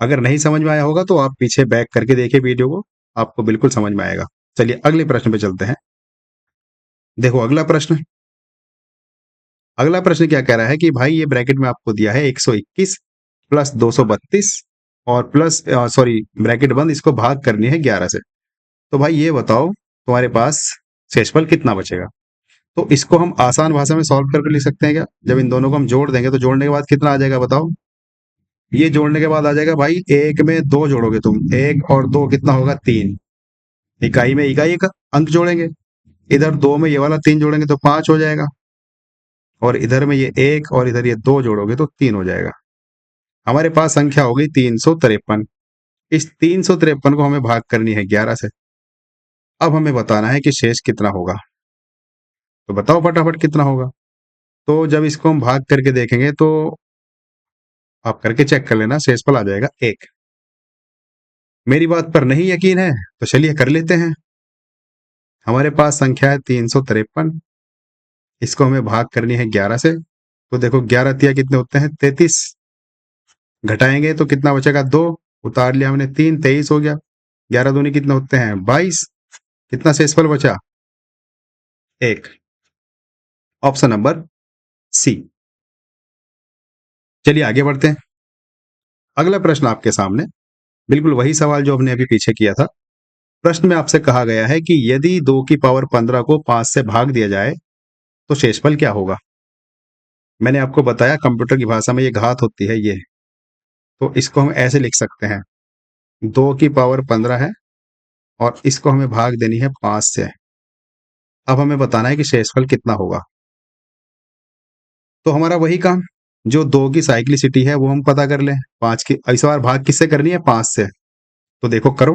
अगर नहीं समझ में आया होगा तो आप पीछे बैक करके देखिए वीडियो को, आपको बिल्कुल समझ में आएगा। चलिए अगले प्रश्न पे चलते हैं। देखो अगला प्रश्न, अगला प्रश्न क्या कह रहा है कि भाई ये ब्रैकेट में आपको दिया है 121 प्लस 232 और प्लस सॉरी ब्रैकेट बंद, इसको भाग करनी है 11 से। तो भाई ये बताओ तुम्हारे पास शेषफल कितना बचेगा? तो इसको हम आसान भाषा में सॉल्व करके लिख सकते हैं क्या? जब इन दोनों को हम जोड़ देंगे तो जोड़ने के बाद कितना आ जाएगा बताओ? ये जोड़ने के बाद आ जाएगा भाई, एक में दो जोड़ोगे तुम, एक और दो कितना होगा 3। इकाई में इकाई का अंक जोड़ेंगे, इधर 2 में ये वाला 3 जोड़ेंगे तो 5 हो जाएगा, और इधर में ये 1 और इधर ये 2 जोड़ोगे तो 3 हो जाएगा। हमारे पास संख्या हो गई 353। इस 353 को हमें भाग करनी है 11 से। अब हमें बताना है कि शेष कितना होगा। तो बताओ फटाफट कितना होगा। तो जब इसको हम भाग करके देखेंगे तो आप करके चेक कर लेना, शेषफल आ जाएगा 1। मेरी बात पर नहीं यकीन है तो चलिए कर लेते हैं। हमारे पास संख्या है 353, इसको हमें भाग करनी है 11 से। तो देखो 11 तिया कितने होते हैं 33, घटाएंगे तो कितना बचेगा 2, उतार लिया हमने 3, 23 हो गया। 11 दूनी कितने होते हैं 22, कितना शेषफल बचा 1। Option number C. चलिए आगे बढ़ते हैं। अगला प्रश्न आपके सामने, बिल्कुल वही सवाल जो हमने अभी पीछे किया था। प्रश्न में आपसे कहा गया है कि यदि 2 की पावर 15 को 5 से भाग दिया जाए तो शेषफल क्या होगा? मैंने आपको बताया कंप्यूटर की भाषा में ये घात होती है ये। तो इसको हम ऐसे लिख सकते हैं, 2 की पावर 15 है और इसको हमें भाग देनी है 5 से। अब हमें बताना है कि शेषफल कितना होगा। तो हमारा वही काम, जो 2 की साइक्लिसिटी है वो हम पता कर लें। 5 की इस बार भाग किससे करनी है 5 से। तो देखो करो,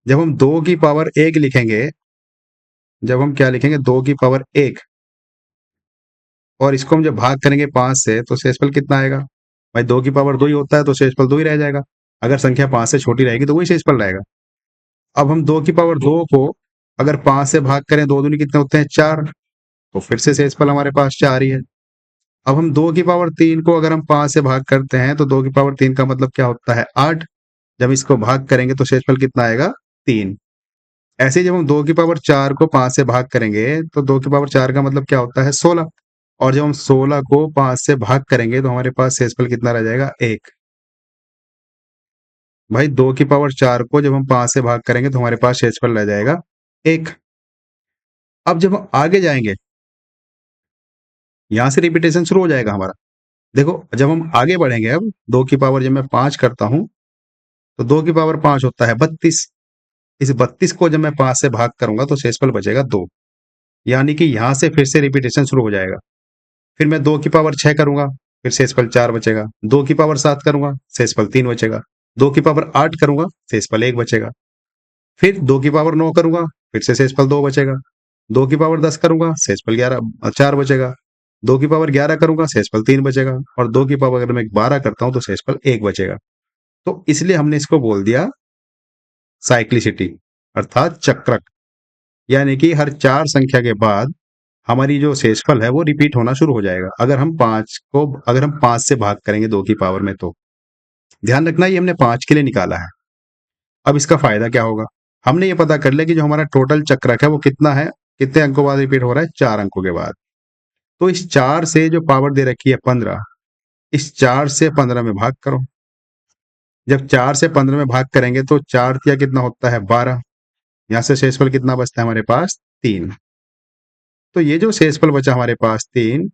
जब हम 2 की पावर 1 लिखेंगे, जब हम क्या लिखेंगे 2 की पावर 1 और इसको हम जब भाग करेंगे 5 से तो शेषफल कितना आएगा? भाई 2 की पावर 2 ही होता है तो शेषफल 2 ही रह जाएगा। अगर संख्या 5 से छोटी रहेगी तो वही शेषफल रहेगा। अब हम 2 की पावर 2 को अगर 5 से भाग करें, 2 दूनी कितने होते हैं 4, तो फिर से शेषफल हमारे पास 4 ही है। अब हम 2 की पावर 3 को अगर हम 5 से भाग करते हैं तो 2 की पावर 3 का मतलब क्या होता है 8। जब इसको भाग करेंगे तो शेषफल कितना आएगा 3। ऐसे ही जब हम 2 की पावर 4 को 5 से भाग करेंगे तो 2 की पावर 4 का मतलब क्या होता है 16, और जब हम 16 को 5 से भाग करेंगे तो हमारे पास शेषफल कितना रह जाएगा 1। भाई 2 की पावर 4 को जब हम 5 से भाग करेंगे तो हमारे पास शेषफल रह जाएगा 1। अब जब हम आगे जाएंगे, यहां से रिपीटेशन शुरू हो जाएगा हमारा। देखो जब हम आगे बढ़ेंगे, अब 2 की पावर जब मैं 5 करता हूं तो 2 की पावर 5 होता है 32। इस 32 को जब मैं 5 से भाग करूंगा तो शेषफल बचेगा 2, यानी कि यहां से फिर से रिपीटेशन शुरू हो जाएगा। फिर मैं 2 की पावर 6 करूंगा, फिर शेषफल 4 बचेगा। 2 की पावर 7 करूंगा, शेषफल 3 बचेगा। 2 की पावर 8 करूंगा, शेषफल 1 बचेगा। फिर 2 की पावर 9 करूंगा, फिर से शेषफल 2 बचेगा। 2 की पावर 10 करूंगा, शेषफल 11 4 बचेगा। 2 की पावर 11 करूंगा, शेषफल 3 बचेगा, और 2 की पावर अगर मैं 12 करता हूं तो शेषफल 1 बचेगा। तो इसलिए हमने इसको बोल दिया साइक्लिसिटी, अर्थात चक्रक। यानी कि हर 4 संख्या के बाद हमारी जो शेषफल है वो रिपीट होना शुरू हो जाएगा, अगर हम 5 से भाग करेंगे 2 की पावर में। तो ध्यान रखना ये हमने 5 के लिए निकाला है। अब इसका फायदा क्या होगा, हमने ये पता कर लिया कि जो हमारा टोटल चक्रक है वो कितना है, कितने अंकों बाद रिपीट हो रहा है 4 अंकों के बाद। तो इस 4 से जो पावर दे रखी है 15, इस 4 से 15 में भाग करो। जब 4 से 15 में भाग करेंगे तो 4 तिया कितना होता है 12, यहां से शेषफल कितना बचता है हमारे पास 3। तो ये जो शेषफल बचा हमारे पास 3,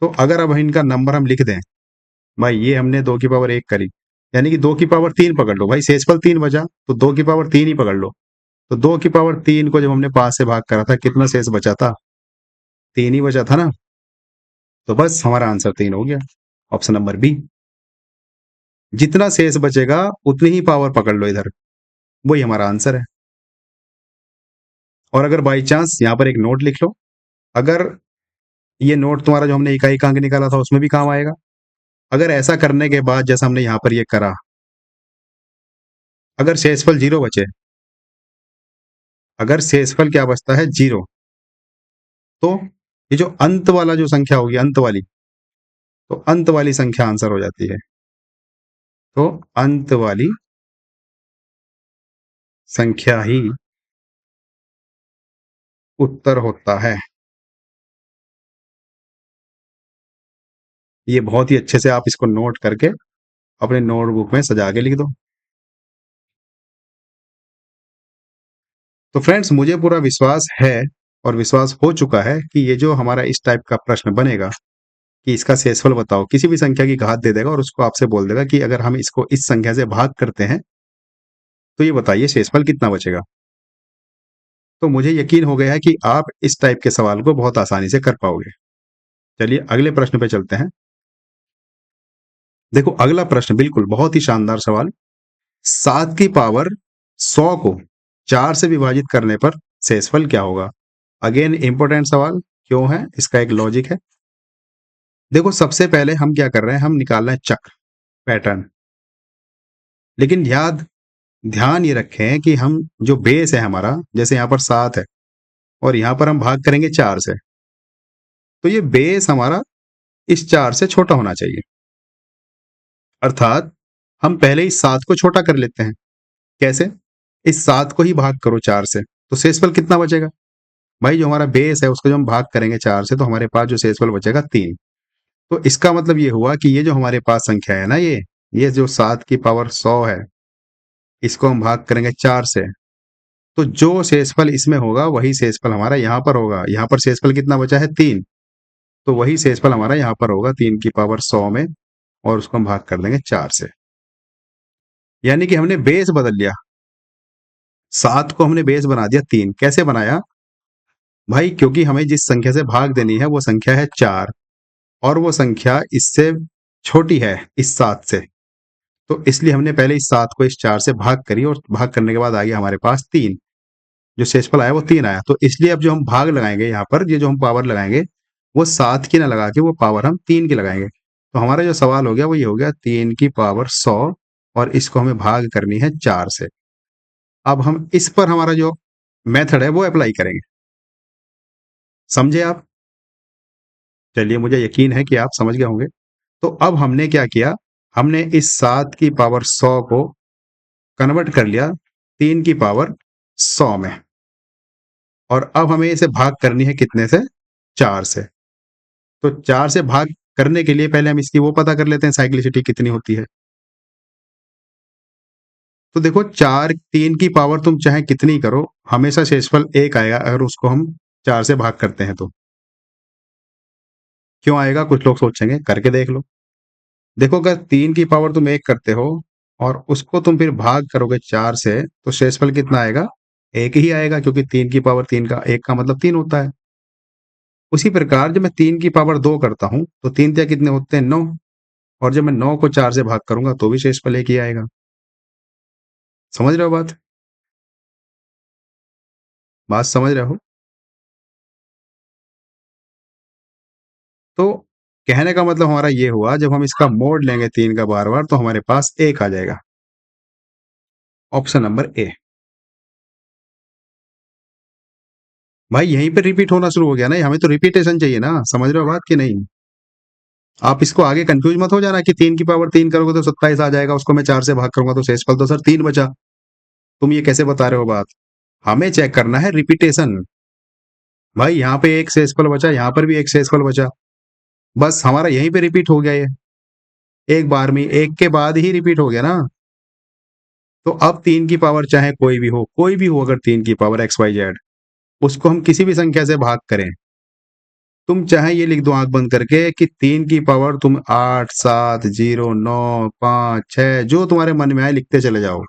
तो अगर अब इनका नंबर हम लिख दें, भाई ये हमने 2 की पावर 1 करी, यानी कि 2 की पावर 3 पकड़ लो, भाई शेषफल 3 बचा तो 2 की पावर 3 ही पकड़ लो। तो 2 की पावर 3 को जब हमने 5 से भाग करा था कितना शेष बचा था 3 ही बचा था ना। तो बस हमारा आंसर 3 हो गया, ऑप्शन नंबर बी। जितना शेष बचेगा उतनी ही पावर पकड़ लो इधर, वही हमारा आंसर है। और अगर बाई चांस यहाँ पर एक नोट लिख लो, अगर ये नोट तुम्हारा जो हमने इकाई का अंक निकाला था उसमें भी काम आएगा। अगर ऐसा करने के बाद जैसा हमने यहाँ पर ये करा, अगर शेषफल 0 बचे, अगर शेषफल क्या बचता है 0, तो ये जो अंत वाला जो संख्या होगी, अंत वाली, तो अंत वाली संख्या आंसर हो जाती है। तो अंत वाली संख्या ही उत्तर होता है। ये बहुत ही अच्छे से आप इसको नोट करके अपने नोटबुक में सजा के लिख दो। तो फ्रेंड्स, मुझे पूरा विश्वास है और विश्वास हो चुका है कि ये जो हमारा इस टाइप का प्रश्न बनेगा कि इसका शेषफल बताओ, किसी भी संख्या की घात दे देगा और उसको आपसे बोल देगा कि अगर हम इसको इस संख्या से भाग करते हैं तो ये बताइए शेषफल कितना बचेगा। तो मुझे यकीन हो गया है कि आप इस टाइप के सवाल को बहुत आसानी से कर पाओगे। चलिए अगले प्रश्न पे चलते हैं। देखो अगला प्रश्न बिल्कुल बहुत ही शानदार सवाल। 7 की पावर 100 को 4 से विभाजित करने पर शेषफल क्या होगा? अगेन इंपॉर्टेंट सवाल क्यों है, इसका एक लॉजिक है। देखो सबसे पहले हम क्या कर रहे हैं, हम निकाल रहे हैं चक्र, पैटर्न। लेकिन ध्यान ये रखें कि हम जो बेस है हमारा, जैसे यहाँ पर 7 है और यहाँ पर हम भाग करेंगे 4 से, तो ये बेस हमारा इस 4 से छोटा होना चाहिए। अर्थात हम पहले इस 7 को छोटा कर लेते हैं। कैसे? इस 7 को ही भाग करो 4 से, तो शेषफल कितना बचेगा? भाई जो हमारा बेस है उसको जब हम भाग करेंगे 4 से, तो हमारे पास जो शेषफल बचेगा 3। तो इसका मतलब ये हुआ कि ये जो हमारे पास संख्या है ना, ये जो 7 की पावर 100 है, इसको हम भाग करेंगे 4 से, तो जो शेषफल इसमें होगा वही शेषफल हमारा यहाँ पर होगा। यहाँ पर शेषफल कितना बचा है? 3। तो वही शेषफल हमारा यहाँ पर होगा 3 की पावर 100 में, और उसको हम भाग कर देंगे 4 से। यानी कि हमने बेस बदल लिया, 7 को हमने बेस बना दिया 3। कैसे बनाया भाई? क्योंकि हमें जिस संख्या से भाग देनी है वो संख्या है 4, और वो संख्या इससे छोटी है, इस 7 से। तो इसलिए हमने पहले इस 7 को इस 4 से भाग करी, और भाग करने के बाद आ गया हमारे पास 3। जो शेषफल आया वो 3 आया। तो इसलिए अब जो हम भाग लगाएंगे यहाँ पर, ये जो हम पावर लगाएंगे वो 7 की ना लगा के वो पावर हम 3 की लगाएंगे। तो हमारा जो सवाल हो गया वो ये हो गया 3 की पावर 100, और इसको हमें भाग करनी है 4 से। अब हम इस पर हमारा जो मेथड है वो अप्लाई करेंगे। समझे आप? चलिए मुझे यकीन है कि आप समझ गए होंगे। तो अब हमने क्या किया, हमने इस 7 की पावर 100 को कन्वर्ट कर लिया 3 की पावर 100 में, और अब हमें इसे भाग करनी है कितने से? 4 से। तो 4 से भाग करने के लिए पहले हम इसकी वो पता कर लेते हैं, साइक्लिसिटी कितनी होती है। तो देखो 4 3 की पावर तुम चाहे कितनी करो, हमेशा शेषफल 1 आएगा अगर उसको हम 4 से भाग करते हैं तो। क्यों आएगा? कुछ लोग सोचेंगे, करके देख लो। देखो अगर 3 की पावर तुम 1 करते हो और उसको तुम फिर भाग करोगे 4 से, तो शेषफल कितना आएगा? 1 ही आएगा, क्योंकि 3 की पावर 3 का 1 का मतलब 3 होता है। उसी प्रकार जब मैं 3 की पावर 2 करता हूं तो 3 क्या कितने होते हैं? 9। और जब मैं 9 को 4 से भाग करूंगा तो भी शेषफल 1 ही आएगा। समझ रहे हो बात? बात समझ रहे हो? तो कहने का मतलब हमारा ये हुआ, जब हम इसका मोड लेंगे 3 का बार बार, तो हमारे पास 1 आ जाएगा। Option number A. भाई यहीं पे रिपीट होना शुरू हो गया ना, हमें तो रिपीटेशन चाहिए ना। समझ रहे हो बात कि नहीं? आप इसको आगे कंफ्यूज मत हो जाना कि 3 की पावर 3 करोगे तो 27 आ जाएगा, उसको मैं 4 से भाग करूंगा तो शेषफल तो सर 3 बचा। तुम ये कैसे बता रहे हो बात? हमें चेक करना है रिपीटेशन। भाई यहाँ पे एक शेषफल बचा, यहाँ पर भी एक शेषफल बचा, बस हमारा यहीं पे रिपीट हो गया। ये एक बार में, एक के बाद ही रिपीट हो गया ना। तो अब 3 की पावर चाहे कोई भी हो, कोई भी हो, अगर 3 की पावर एक्स वाई जेड, उसको हम किसी भी संख्या से भाग करें, तुम चाहे ये लिख दो आंख बंद करके कि 3 की पावर तुम 8 7 0 9 5 6 जो तुम्हारे मन में आए लिखते चले जाओ।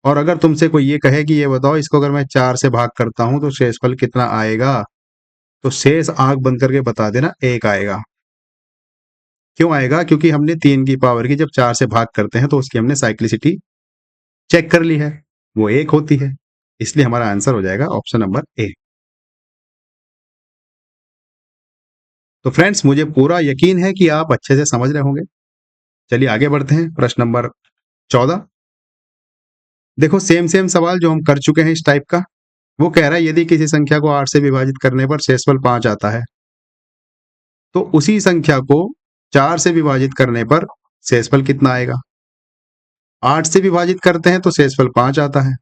और अगर तुमसे कोई ये कहे कि ये बताओ इसको अगर मैं 4 से भाग करता हूं तो शेषफल कितना आएगा, तो शेष आंख बंद करके बता देना 1 आएगा। क्यों आएगा? क्योंकि हमने 3 की पावर की जब 4 से भाग करते हैं तो उसकी हमने साइक्लिसिटी चेक कर ली है, वो 1 होती है। इसलिए हमारा आंसर हो जाएगा ऑप्शन नंबर ए। तो फ्रेंड्स मुझे पूरा यकीन है कि आप अच्छे से समझ रहे होंगे। चलिए आगे बढ़ते हैं, प्रश्न नंबर 14। देखो सेम सवाल जो हम कर चुके हैं इस टाइप का, वो कह रहा है यदि किसी संख्या को 8 से विभाजित करने पर शेषफल 5 आता है, तो उसी संख्या को 4 से विभाजित करने पर शेषफल कितना आएगा? 8 से विभाजित करते हैं तो शेषफल 5 आता है।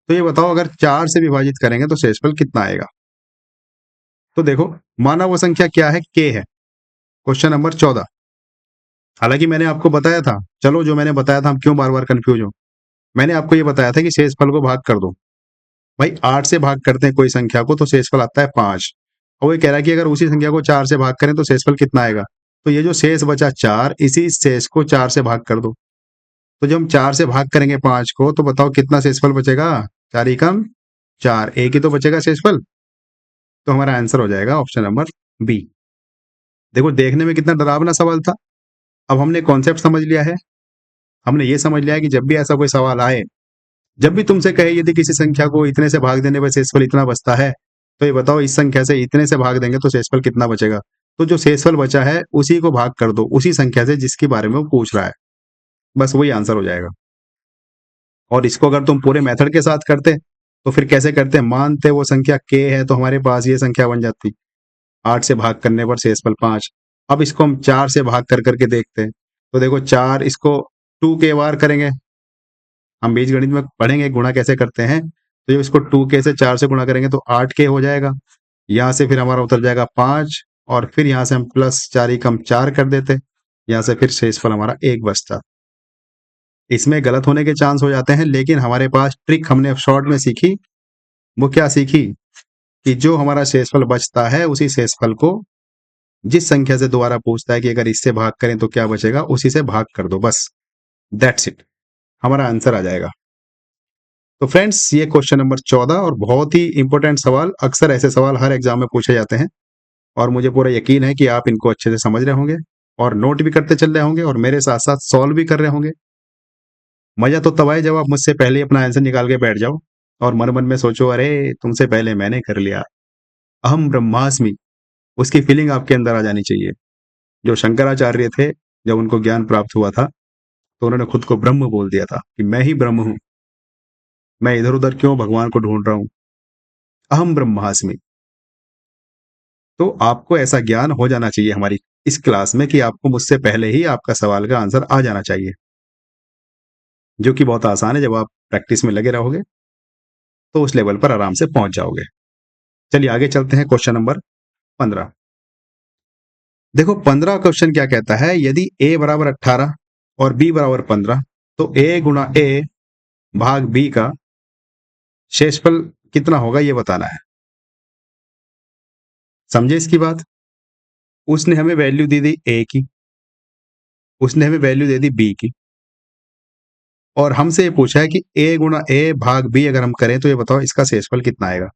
तो ये बताओ अगर 4 से विभाजित करेंगे तो शेषफल कितना आएगा? तो देखो, माना वो संख्या क्या है? k है। Question number 14। हालांकि मैंने आपको बताया था, चलो जो मैंने बताया था, हम क्यों बार-बार कंफ्यूज हो? मैंने आपको ये बताया था कि शेषफल को भाग कर दो। भाई 8 से भाग करते हैं कोई संख्या को तो शेषफल आता है 5। और वो कह रहा है कि अगर उसी संख्या को 4 से भाग करें तो शेषफल कितना आएगा? तो ये जो शेष बचा 4, इसी शेष को 4 से भाग कर दो। तो जब हम 4 से भाग करेंगे 5 को तो बताओ कितना शेषफल बचेगा? 4 एकम 4, एक ही तो बचेगा शेषफल। तो हमारा आंसर हो जाएगा ऑप्शन नंबर बी। देखो देखने में कितना डरावना सवाल था। अब हमने कॉन्सेप्ट समझ लिया है। हमने ये समझ लिया है कि जब भी ऐसा कोई सवाल आए, जब भी तुमसे कहे यदि किसी संख्या को इतने से भाग देने पर शेषफल इतना बचता है, तो ये बताओ इस संख्या से इतने से भाग देंगे तो शेषफल कितना बचेगा? तो जो शेषफल बचा है उसी को भाग कर दो उसी संख्या से जिसके बारे में वो पूछ रहा है, बस वही आंसर हो जाएगा। और इसको अगर तुम पूरे मेथड के साथ करते तो फिर कैसे करते? मानते वो संख्या k है तो हमारे पास ये संख्या बन जाती 8 से भाग करने पर शेषफल 5। अब इसको हम 4 से भाग कर करके देखते हैं, तो देखो 4 इसको 2k बार करेंगे, हम बीजगणित में पढ़ेंगे गुणा कैसे करते हैं। तो इसको 2k से 4 से गुणा करेंगे तो 8k हो जाएगा। यहाँ से फिर हमारा उतर जाएगा 5 और फिर यहाँ से हम प्लस 4 एकम 4 कर देते, यहाँ से फिर शेषफल हमारा 1 बचता। इसमें गलत होने के चांस हो जाते हैं, लेकिन हमारे पास ट्रिक हमने शॉर्ट में सीखी। वो क्या सीखी? कि जो हमारा शेषफल बचता है उसी शेषफल को जिस संख्या से दोबारा पूछता है कि अगर इससे भाग करें तो क्या बचेगा, उसी से भाग कर दो, बस दैट्स इट, हमारा आंसर आ जाएगा। तो फ्रेंड्स ये क्वेश्चन नंबर 14 और बहुत ही इंपॉर्टेंट सवाल, अक्सर ऐसे सवाल हर एग्जाम में पूछे जाते हैं और मुझे पूरा यकीन है कि आप इनको अच्छे से समझ रहे होंगे और नोट भी करते चल रहे होंगे और मेरे साथ साथ सॉल्व भी कर रहे होंगे। मजा तो तब आए जब आप मुझसे पहले ही अपना आंसर निकाल के बैठ जाओ और मन मन में सोचो अरे तुमसे पहले मैंने कर लिया, अहम ब्रह्मास्मि, उसकी फीलिंग आपके अंदर आ जानी चाहिए। जो शंकराचार्य थे, जब उनको ज्ञान प्राप्त हुआ था तो उन्होंने खुद को ब्रह्म बोल दिया था कि मैं ही ब्रह्म हूं, मैं इधर उधर क्यों भगवान को ढूंढ रहा हूं, अहम ब्रह्मास्मि। तो आपको ऐसा ज्ञान हो जाना चाहिए हमारी इस क्लास में कि आपको मुझसे पहले ही आपका सवाल का आंसर आ जाना चाहिए, जो कि बहुत आसान है। जब आप प्रैक्टिस में लगे रहोगे तो उस लेवल पर आराम से पहुंच जाओगे। चलिए आगे चलते हैं, क्वेश्चन नंबर 15। देखो 15 क्वेश्चन क्या कहता है, यदि a बराबर 18 और b बराबर 15 तो a गुणा a भाग b का शेषफल कितना होगा ये बताना है। समझे इसकी बात? उसने हमें वैल्यू दे दी a की, उसने हमें वैल्यू दे दी b की और हमसे ये पूछा है कि a गुणा a भाग b अगर हम करें तो ये बताओ इसका शेषफल कितना आएगा।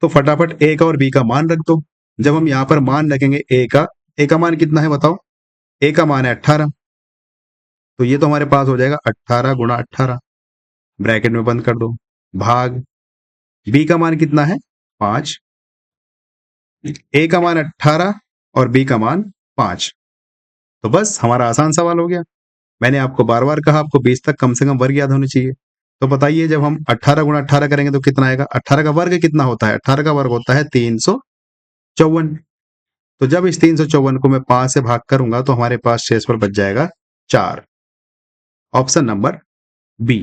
तो फटाफट a का और b का मान रख दो। जब हम यहां पर मान रखेंगे a का मान कितना है बताओ? a का मान है 18, तो ये तो हमारे पास हो जाएगा 18 गुणा 18, ब्रैकेट में बंद कर दो, भाग b का मान कितना है 5, a का मान 18 और b का मान 5। तो बस हमारा आसान सवाल हो गया। मैंने आपको बार बार कहा आपको 20 तक कम से कम वर्ग याद होने चाहिए। तो बताइए जब हम 18 गुणा 18 करेंगे तो कितना आएगा? 18 का वर्ग कितना होता है? 18 का वर्ग होता है 354। तो जब इस 354 को मैं 5 से भाग करूंगा तो हमारे पास शेषफल बच जाएगा 4, ऑप्शन नंबर बी।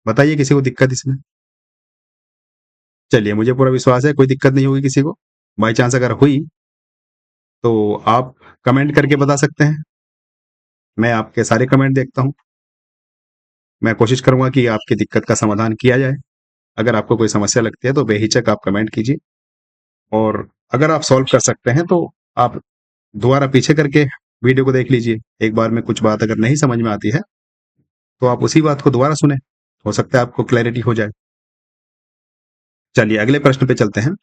बताइए किसी को दिक्कत इसमें? चलिए मुझे पूरा विश्वास है कोई दिक्कत नहीं होगी किसी को। बाई चांस अगर हुई तो आप कमेंट करके बता सकते हैं, मैं आपके सारे कमेंट देखता हूं। मैं कोशिश करूंगा कि आपकी दिक्कत का समाधान किया जाए। अगर आपको कोई समस्या लगती है तो बेहिचक आप कमेंट कीजिए और अगर आप सॉल्व कर सकते हैं तो आप दोबारा पीछे करके वीडियो को देख लीजिए। एक बार में कुछ बात अगर नहीं समझ में आती है तो आप उसी बात को दोबारा सुने, हो सकता है आपको क्लैरिटी हो जाए। चलिए अगले प्रश्न पे चलते हैं,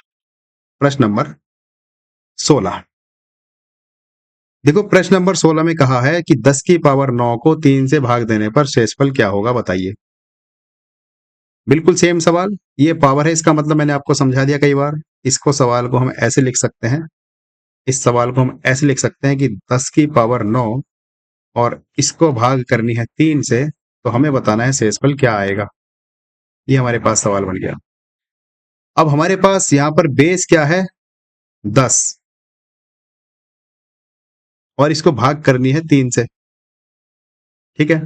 प्रश्न नंबर 16। देखो प्रश्न नंबर 16 में कहा है कि 10 की पावर 9 को 3 से भाग देने पर शेषफल क्या होगा बताइए। बिल्कुल सेम सवाल, ये पावर है, इसका मतलब मैंने आपको समझा दिया कई बार। इसको सवाल को हम ऐसे लिख सकते हैं, इस सवाल को हम ऐसे लिख सकते हैं कि 10 की पावर 9 और इसको भाग करनी है 3 से, तो हमें बताना है शेषफल क्या आएगा। ये हमारे पास सवाल बन गया। अब हमारे पास यहाँ पर बेस क्या है 10 और इसको भाग करनी है 3 से, ठीक है।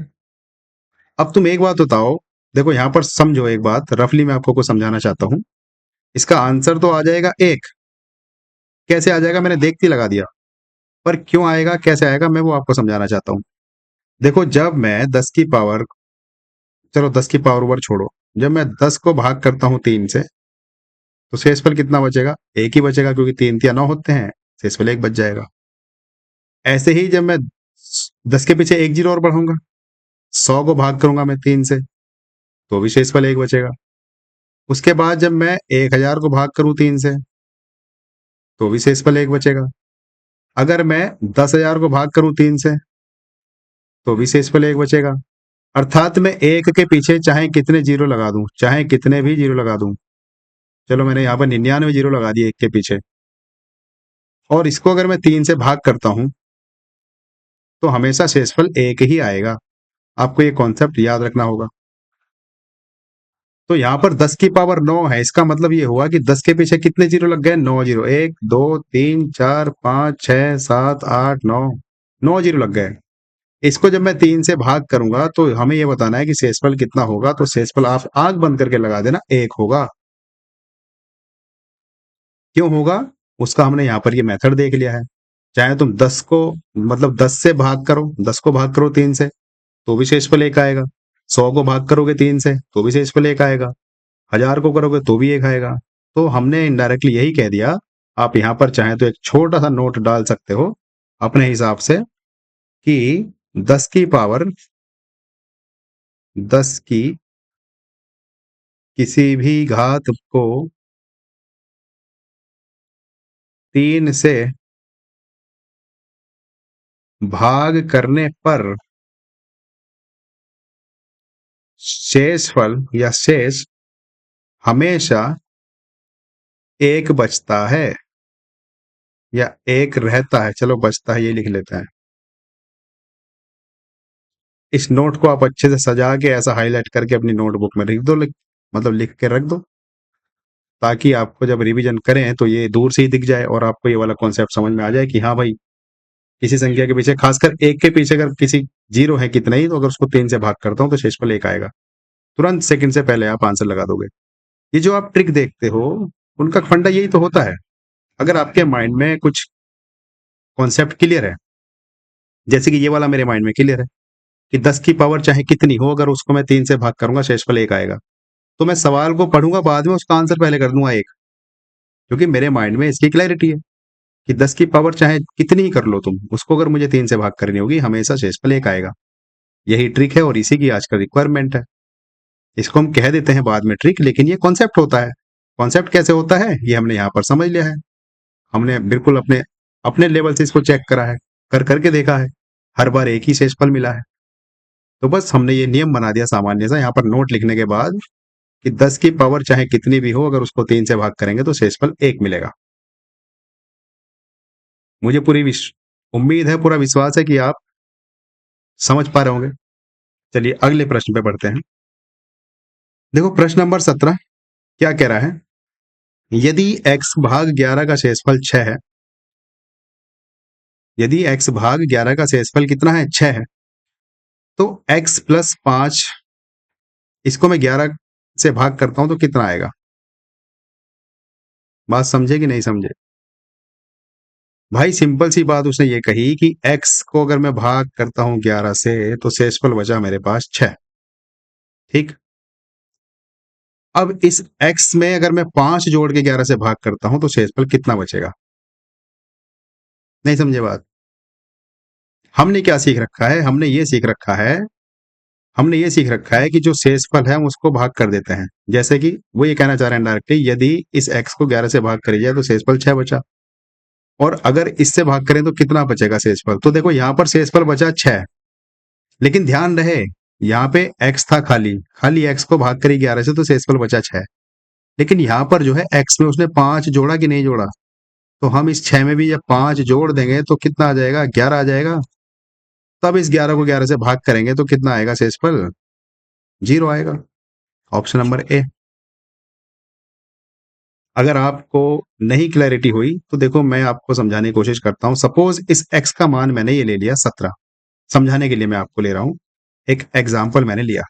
अब तुम एक बात बताओ, देखो यहाँ पर समझो एक बात, रफली मैं आपको कुछ समझाना चाहता हूँ। इसका आंसर तो आ जाएगा 1। कैसे आ जाएगा मैंने देखती लगा दिया, पर क्यों आएगा कैसे आएगा मैं वो आपको समझाना चाहता हूँ। देखो जब मैं 10 की पावर, चलो 10 की पावर ऊपर छोड़ो, जब मैं 10 को भाग करता हूँ 3 से, तो शेषफल कितना बचेगा, 1 ही बचेगा, क्योंकि 3 तिया 9 होते हैं, शेषफल 1 बच जाएगा। ऐसे ही जब मैं 10 के पीछे 1 जीरो और बढ़ाऊंगा, 100 को भाग करूंगा मैं 3 से, तो भी शेषफल 1 बचेगा। उसके बाद जब मैं 1000 को भाग करूं 3 से, तो भी शेषफल 1 बचेगा। अगर मैं 10,000 को भाग करूं 3 से, तो भी शेषफल 1 बचेगा। अर्थात मैं 1 के पीछे चाहे कितने जीरो लगा दूं, चाहे कितने भी जीरो लगा दूं, चलो मैंने यहाँ पर 99 जीरो लगा दिए 1 के पीछे, और इसको अगर मैं 3 से भाग करता हूं, तो हमेशा शेषफल 1 ही आएगा। आपको ये कॉन्सेप्ट याद रखना होगा। तो यहाँ पर 10 की पावर 9 है, इसका मतलब ये हुआ कि 10 के पीछे कितने जीरो लग गए, 9 जीरो, 1 2 3 4 5 6 7 8 9, 9 जीरो लग गए। इसको जब मैं 3 से भाग करूंगा तो हमें ये बताना है कि शेषफल कितना होगा, तो शेषफल आप आंख बंद करके लगा देना 1 होगा। क्यों होगा, उसका हमने यहाँ पर ये मेथड देख लिया है। चाहे तुम 10 को, मतलब 10 से भाग करो, 10 को भाग करो 3 से, तो भी शेषफल 1 आएगा। 100 को भाग करोगे 3 से, तो भी शेषफल 1 आएगा। 1000 को करोगे तो भी 1 आएगा। तो हमने इनडायरेक्टली यही कह दिया। आप यहाँ पर चाहें तो एक छोटा सा नोट डाल सकते हो अपने हिसाब से कि 10 की पावर 10 की किसी भी घात को 3 से भाग करने पर शेषफल या शेष हमेशा 1 बचता है, या 1 रहता है। चलो बचता है ये लिख लेते हैं। इस नोट को आप अच्छे से सजा के ऐसा हाईलाइट करके अपनी नोटबुक में लिख दो, मतलब लिख के रख दो, ताकि आपको जब रिवीजन करें तो ये दूर से ही दिख जाए और आपको ये वाला कॉन्सेप्ट समझ में आ जाए कि हाँ भाई, किसी संख्या के पीछे, खासकर 1 के पीछे अगर किसी जीरो है कितना ही, तो अगर उसको 3 से भाग करता हूं तो शेषफल 1 आएगा। तुरंत सेकंड से पहले आप आंसर लगा दोगे। ये जो आप ट्रिक देखते हो, उनका फंडा यही तो होता है। अगर आपके माइंड में कुछ कॉन्सेप्ट क्लियर है, जैसे कि ये वाला मेरे माइंड में क्लियर है कि 10 की पावर चाहे कितनी हो, अगर उसको मैं 3 से भाग करूंगा शेषफल 1 आएगा, तो मैं सवाल को पढ़ूंगा बाद में, उसका आंसर पहले कर दूंगा 1, क्योंकि मेरे माइंड में इसकी क्लैरिटी है कि 10 की पावर चाहे कितनी ही कर लो तुम, उसको अगर मुझे 3 से भाग करनी होगी, हमेशा शेषफल 1 आएगा। यही ट्रिक है और इसी की आजकल रिक्वायरमेंट है। इसको हम कह देते हैं बाद में ट्रिक, लेकिन ये कॉन्सेप्ट होता है। कॉन्सेप्ट कैसे होता है ये हमने यहाँ पर समझ लिया है। हमने बिल्कुल अपने अपने लेवल से इसको चेक करा है, कर करके देखा है, हर बार एक ही शेषफल मिला है। तो बस हमने ये नियम बना दिया सामान्य सा यहाँ पर नोट लिखने के बाद कि 10 की पावर चाहे कितनी भी हो, अगर उसको 3 से भाग करेंगे तो शेषफल 1 मिलेगा। मुझे पूरी उम्मीद है, पूरा विश्वास है कि आप समझ पा रहे होंगे। चलिए अगले प्रश्न पे बढ़ते हैं। देखो प्रश्न नंबर 17 क्या कह रहा है, यदि x भाग 11 का शेषफल 6 है, यदि x भाग 11 का शेषफल कितना है 6 है, तो x प्लस 5 इसको मैं 11 से भाग करता हूं तो कितना आएगा। बात समझे कि नहीं समझे भाई, सिंपल सी बात उसने ये कही कि x को अगर मैं भाग करता हूं 11 से, तो शेषफल बचा मेरे पास 6। ठीक, अब इस x में अगर मैं 5 जोड़ के 11 से भाग करता हूं तो शेषफल कितना बचेगा। नहीं समझे बात। हमने क्या सीख रखा है, हमने ये सीख रखा है कि जो शेषफल है हम उसको भाग कर देते हैं। जैसे कि वो ये कहना चाह रहे हैं डायरेक्टली, यदि इस x को 11 से भाग करी जाए तो शेषफल 6 बचा, और अगर इससे भाग करें तो कितना बचेगा शेषफल। तो देखो यहाँ पर शेषफल बचा 6, लेकिन ध्यान रहे यहाँ पे x था खाली, खाली x को भाग करी 11 से तो शेषफल बचा 6। लेकिन यहाँ पर जो है x में उसने 5 जोड़ा कि नहीं जोड़ा, तो हम इस 6 में भी जब 5 जोड़ देंगे तो कितना आ जाएगा, 11 आ जाएगा। तब इस 11 को 11 से भाग करेंगे तो कितना आएगा शेषफल, 0 आएगा। Option number A. अगर आपको नहीं क्लैरिटी हुई तो देखो मैं आपको समझाने की कोशिश करता हूं। सपोज इस x का मान मैंने ये ले लिया 17, समझाने के लिए मैं आपको ले रहा हूं, एक एग्जाम्पल मैंने लिया।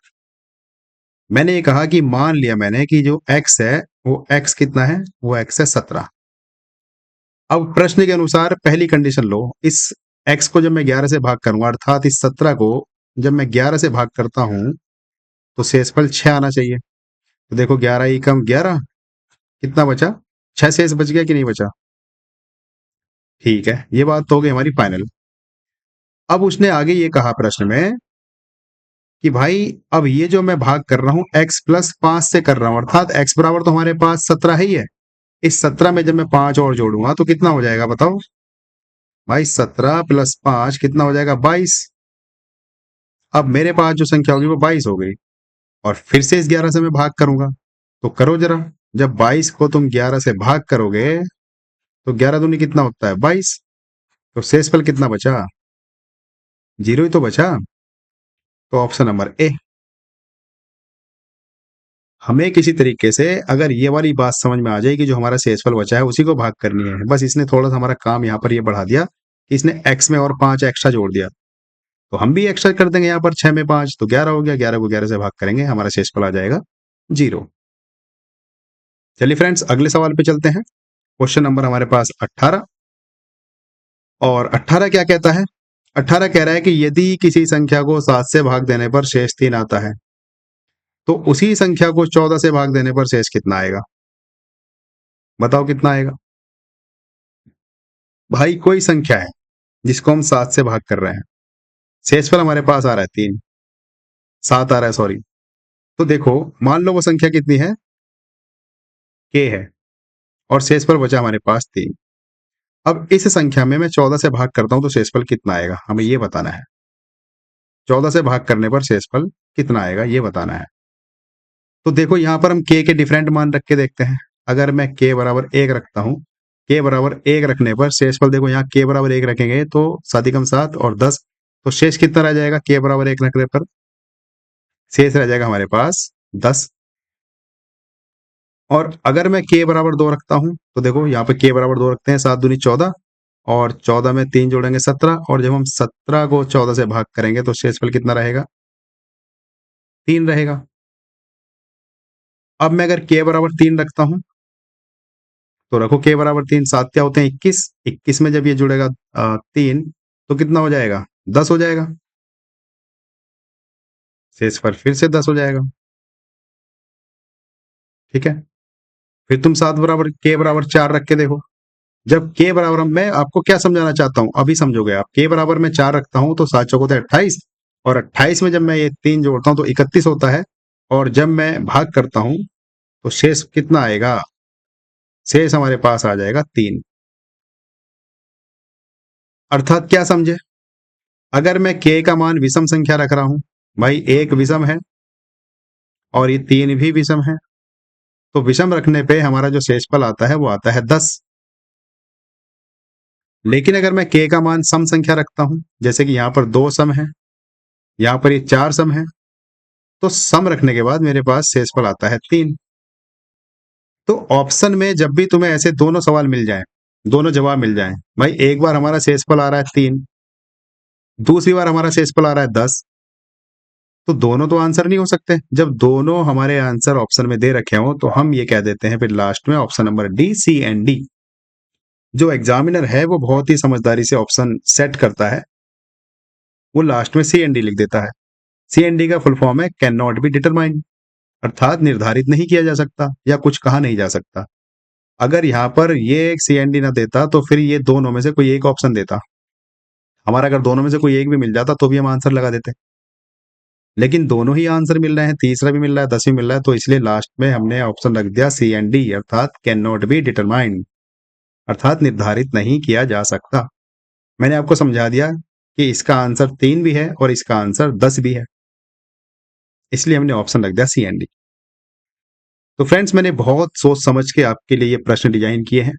मैंने ये कहा कि मान लिया मैंने कि जो x है वो x कितना है, वो x है 17। अब प्रश्न के अनुसार पहली कंडीशन लो, इस x को जब मैं 11 से भाग करूंगा अर्थात इस 17 को जब मैं 11 से भाग करता हूं तो शेषफल 6 आना चाहिए। तो देखो 11 ही कम 11 कितना बचा, 6 शेष बच गया कि नहीं बचा। ठीक है, ये बात तो हो गई हमारी फाइनल। अब उसने आगे ये कहा प्रश्न में कि भाई अब ये जो मैं भाग कर रहा हूं x प्लस 5 से कर रहा हूं, अर्थात x बराबर तो हमारे पास 17 ही है। इस 17 में जब मैं 5 और जोड़ूंगा तो कितना हो जाएगा बताओ भाई, 17 प्लस 5 कितना हो जाएगा, 22। अब मेरे पास जो संख्या होगी वो 22 हो गई, और फिर से इस 11 से मैं भाग करूंगा। तो करो जरा, जब 22 को तुम 11 से भाग करोगे तो 11 दूनी कितना होता है, 22। तो शेषफल कितना बचा, 0 ही तो बचा। तो ऑप्शन नंबर ए। हमें किसी तरीके से अगर ये वाली बात समझ में आ जाए कि जो हमारा शेषफल बचा है उसी को भाग करनी है, बस इसने थोड़ा सा हमारा काम यहाँ पर ये बढ़ा दिया कि इसने x में और 5 एक्स्ट्रा जोड़ दिया, तो हम भी एक्स्ट्रा कर देंगे यहाँ पर 6 में 5 तो 11 हो गया, 11 को 11 से भाग करेंगे, हमारा शेषफल आ जाएगा 0। चलिए फ्रेंड्स अगले सवाल पे चलते हैं। क्वेश्चन नंबर हमारे पास 18, और 18 क्या कहता है, 18 कह रहा है कि यदि किसी संख्या को 7 से भाग देने पर शेष 3 आता है तो उसी संख्या को 14 से भाग देने पर शेष कितना आएगा, बताओ कितना आएगा। भाई कोई संख्या है जिसको हम 7 से भाग कर रहे हैं, शेषफल हमारे पास आ रहा है 3, 7 आ रहा है सॉरी। तो देखो मान लो वो संख्या कितनी है, k है, और शेषफल बचा हमारे पास 3। अब इस संख्या में मैं 14 से भाग करता हूं तो शेषफल कितना आएगा, हमें ये बताना है। 14 से भाग करने पर शेषफल कितना आएगा ये बताना है। तो देखो यहाँ पर हम k के डिफरेंट मान रख के देखते हैं। अगर मैं k बराबर 1 रखता हूँ, k बराबर 1 रखने पर शेषफल देखो यहाँ k बराबर 1 रखेंगे तो 7 और 10, तो शेष कितना रह जाएगा, k बराबर 1 रखने पर शेष रह जाएगा हमारे पास 10। और अगर मैं k बराबर 2 रखता हूं तो देखो यहाँ पे k बराबर 2 रखते हैं, 7 दूनी 14, और 14 में 3 जोड़ेंगे 17, और जब हम 17 को 14 से भाग करेंगे तो शेषफल कितना रहेगा, 3 रहेगा। अब मैं अगर k बराबर 3 रखता हूं तो रखो k बराबर 3, 7 क्या होते हैं 21, 21 में जब ये जुड़ेगा 3 तो कितना हो जाएगा, 10 हो जाएगा, शेषफल फिर से 10 हो जाएगा। ठीक है, फिर तुम 7 बराबर k बराबर 4 रख के देखो, जब k बराबर, मैं आपको क्या समझाना चाहता हूं अभी समझोगे आप, k बराबर मैं 4 रखता हूं तो 7 चौक होता है 28, और 28 में जब मैं ये 3 जोड़ता हूं तो 31 होता है, और जब मैं भाग करता हूं तो शेष कितना आएगा, शेष हमारे पास आ जाएगा 3। अर्थात क्या समझे, अगर मैं k का मान विषम संख्या रख रहा हूं, भाई एक विषम है और ये 3 भी विषम है, तो विषम रखने पे हमारा जो शेषफल आता है वो आता है 10। लेकिन अगर मैं k का मान सम संख्या रखता हूं, जैसे कि यहाँ पर 2 सम है, यहाँ पर ये 4 सम है, तो सम रखने के बाद मेरे पास शेषफल आता है 3। तो ऑप्शन में जब भी तुम्हें ऐसे दोनों सवाल मिल जाएं, दोनों जवाब मिल जाएं, भाई एक बार हमारा शेषफल आ रहा है 3, दूसरी बार हमारा शेषफल आ रहा है 10, तो दोनों तो आंसर नहीं हो सकते। जब दोनों हमारे आंसर ऑप्शन में दे रखे हो तो हम ये कह देते हैं फिर लास्ट में option number D, C and D. जो एग्जामिनर है वो बहुत ही समझदारी से ऑप्शन सेट करता है, वो लास्ट में सी एंड डी लिख देता है। सी एंड डी का फुल फॉर्म है कैन नॉट बी डिटरमाइंड, अर्थात निर्धारित नहीं किया जा सकता या कुछ कहा नहीं जा सकता। अगर यहाँ पर ये एक सी एंड डी ना देता तो फिर ये दोनों में से कोई एक ऑप्शन देता, हमारा अगर दोनों में से कोई एक भी मिल जाता तो भी हम आंसर लगा देते, लेकिन दोनों ही आंसर मिल रहे हैं, तीसरा भी मिल रहा है, 10 भी मिल रहा है, तो इसलिए लास्ट में हमने ऑप्शन रख दिया सी एंड डी, अर्थात कैन नॉट बी डिटरमाइंड। अर्थात निर्धारित नहीं किया जा सकता। मैंने आपको समझा दिया कि इसका आंसर 3 भी है और इसका आंसर 10 भी है, इसलिए हमने ऑप्शन रख दिया सी एंड डी। तो फ्रेंड्स, मैंने बहुत सोच समझ के आपके लिए ये प्रश्न डिजाइन किए हैं,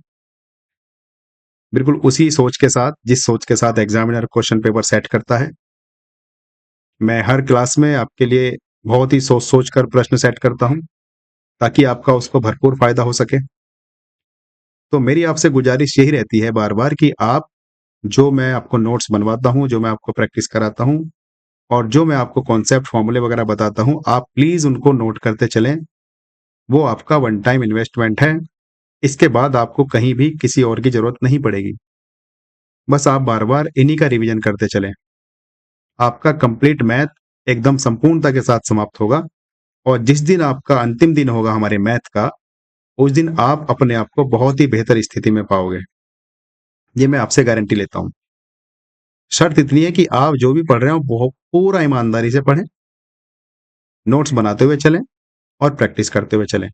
बिल्कुल उसी सोच के साथ जिस सोच के साथ एग्जामिनर क्वेश्चन पेपर सेट करता है। मैं हर क्लास में आपके लिए बहुत ही सोच सोच कर प्रश्न सेट करता हूं, ताकि आपका उसको भरपूर फायदा हो सके। तो मेरी आपसे गुजारिश यही रहती है बार बार कि आप जो मैं आपको नोट्स बनवाता हूं, जो मैं आपको प्रैक्टिस कराता हूं और जो मैं आपको कॉन्सेप्ट फॉर्मूले वगैरह बताता हूं, आप प्लीज उनको नोट करते चलें। वो आपका वन टाइम इन्वेस्टमेंट है। इसके बाद आपको कहीं भी किसी और की जरूरत नहीं पड़ेगी। बस आप बार बार इन्हीं का रिवीजन करते चलें। आपका कंप्लीट मैथ एकदम संपूर्णता के साथ समाप्त होगा और जिस दिन आपका अंतिम दिन होगा हमारे मैथ का, उस दिन आप अपने आप को बहुत ही बेहतर स्थिति में पाओगे। ये मैं आपसे गारंटी लेता हूं। शर्त इतनी है कि आप जो भी पढ़ रहे हो बहुत पूरा ईमानदारी से पढ़ें, नोट्स बनाते हुए चलें और प्रैक्टिस करते हुए चलें।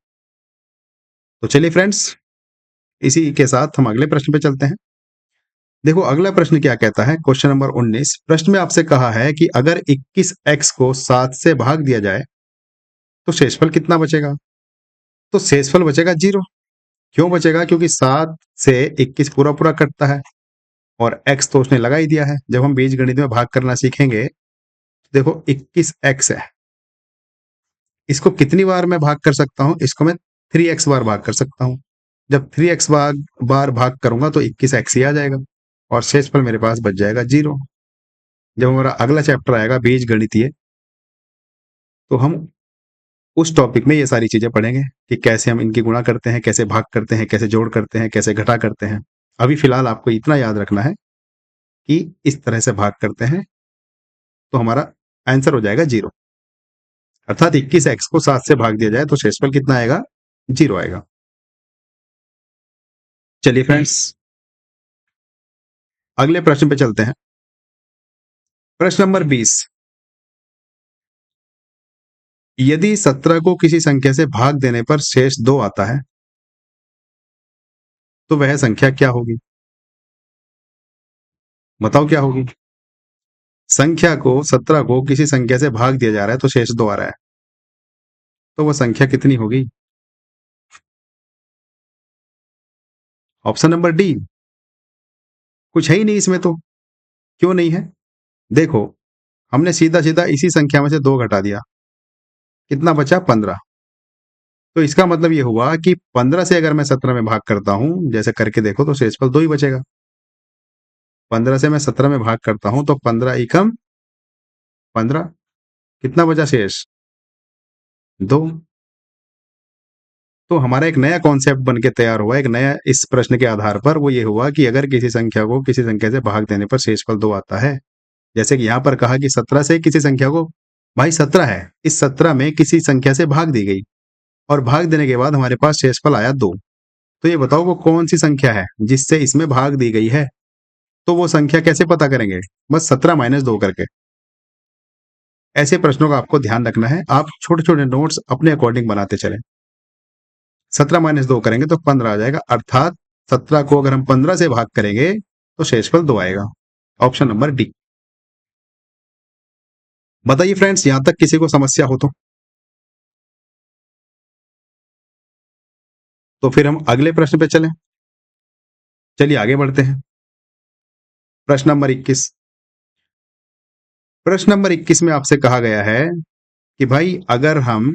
तो चलिए फ्रेंड्स, इसी के साथ हम अगले प्रश्न पे चलते हैं। देखो अगला प्रश्न क्या कहता है, क्वेश्चन नंबर 19। प्रश्न में आपसे कहा है कि अगर 21x को 7 से भाग दिया जाए तो शेषफल कितना बचेगा? तो शेषफल बचेगा 0। क्यों बचेगा? क्योंकि 7 से 21 पूरा पूरा कटता है और x तो उसने लगा ही दिया है। जब हम बीजगणित में भाग करना सीखेंगे, देखो 21x है, इसको कितनी बार मैं भाग कर सकता हूं? इसको मैं 3x बार भाग कर सकता हूं। जब 3x बार भाग करूंगा तो 21x ही आ जाएगा और शेषफल मेरे पास बच जाएगा 0। जब हमारा अगला चैप्टर आएगा बीज गणितीय, तो हम उस टॉपिक में ये सारी चीजें पढ़ेंगे कि कैसे हम इनकी गुणा करते हैं, कैसे भाग करते हैं, कैसे जोड़ करते हैं, कैसे घटा करते हैं। अभी फिलहाल आपको इतना याद रखना है कि इस तरह से भाग करते हैं तो हमारा आंसर हो जाएगा 0। अर्थात 21x को 7 से भाग दिया जाए तो शेषफल कितना आएगा? 0 आएगा। चलिए फ्रेंड्स, अगले प्रश्न पे चलते हैं। प्रश्न नंबर 20। यदि 17 को किसी संख्या से भाग देने पर शेष 2 आता है तो वह संख्या क्या होगी? बताओ क्या होगी? संख्या को 17 को किसी संख्या से भाग दिया जा रहा है तो शेष 2 आ रहा है, तो वह संख्या कितनी होगी? Option number D. कुछ है ही नहीं इसमें तो। क्यों नहीं है? देखो, हमने सीधा सीधा इसी संख्या में से 2 घटा दिया, कितना बचा? 15। तो इसका मतलब ये हुआ कि 15 से अगर मैं 17 में भाग करता हूं, जैसे करके देखो, तो शेषफल 2 ही बचेगा। 15 से मैं 17 में भाग करता हूं तो 15 एकम 15, कितना बचा शेष? 2। तो हमारा एक नया कॉन्सेप्ट बन के तैयार हुआ, एक नया इस प्रश्न के आधार पर वो ये हुआ कि अगर किसी संख्या को किसी संख्या से भाग देने पर शेषफल 2 आता है, जैसे कि यहाँ पर कहा कि 17 से किसी संख्या को, भाई 17 है, इस 17 में किसी संख्या से भाग दी गई और भाग देने के बाद हमारे पास शेषफल आया 2। तो ये बताओ वो कौन सी संख्या है जिससे इसमें भाग दी गई है? तो वो संख्या कैसे पता करेंगे? बस 17 माइनस 2 करके। ऐसे प्रश्नों का आपको ध्यान रखना है, आप छोटे छोटे नोट्स अपने अकॉर्डिंग बनाते चलें। 17 माइनस 2 करेंगे तो 15 आ जाएगा, अर्थात 17 को अगर हम 15 से भाग करेंगे तो शेषफल 2 आएगा। Option number D. बताइए फ्रेंड्स, यहां तक किसी को समस्या हो तो फिर हम अगले प्रश्न पे चलें। चलिए आगे बढ़ते हैं। प्रश्न नंबर 21। प्रश्न नंबर 21 में आपसे कहा गया है कि भाई अगर हम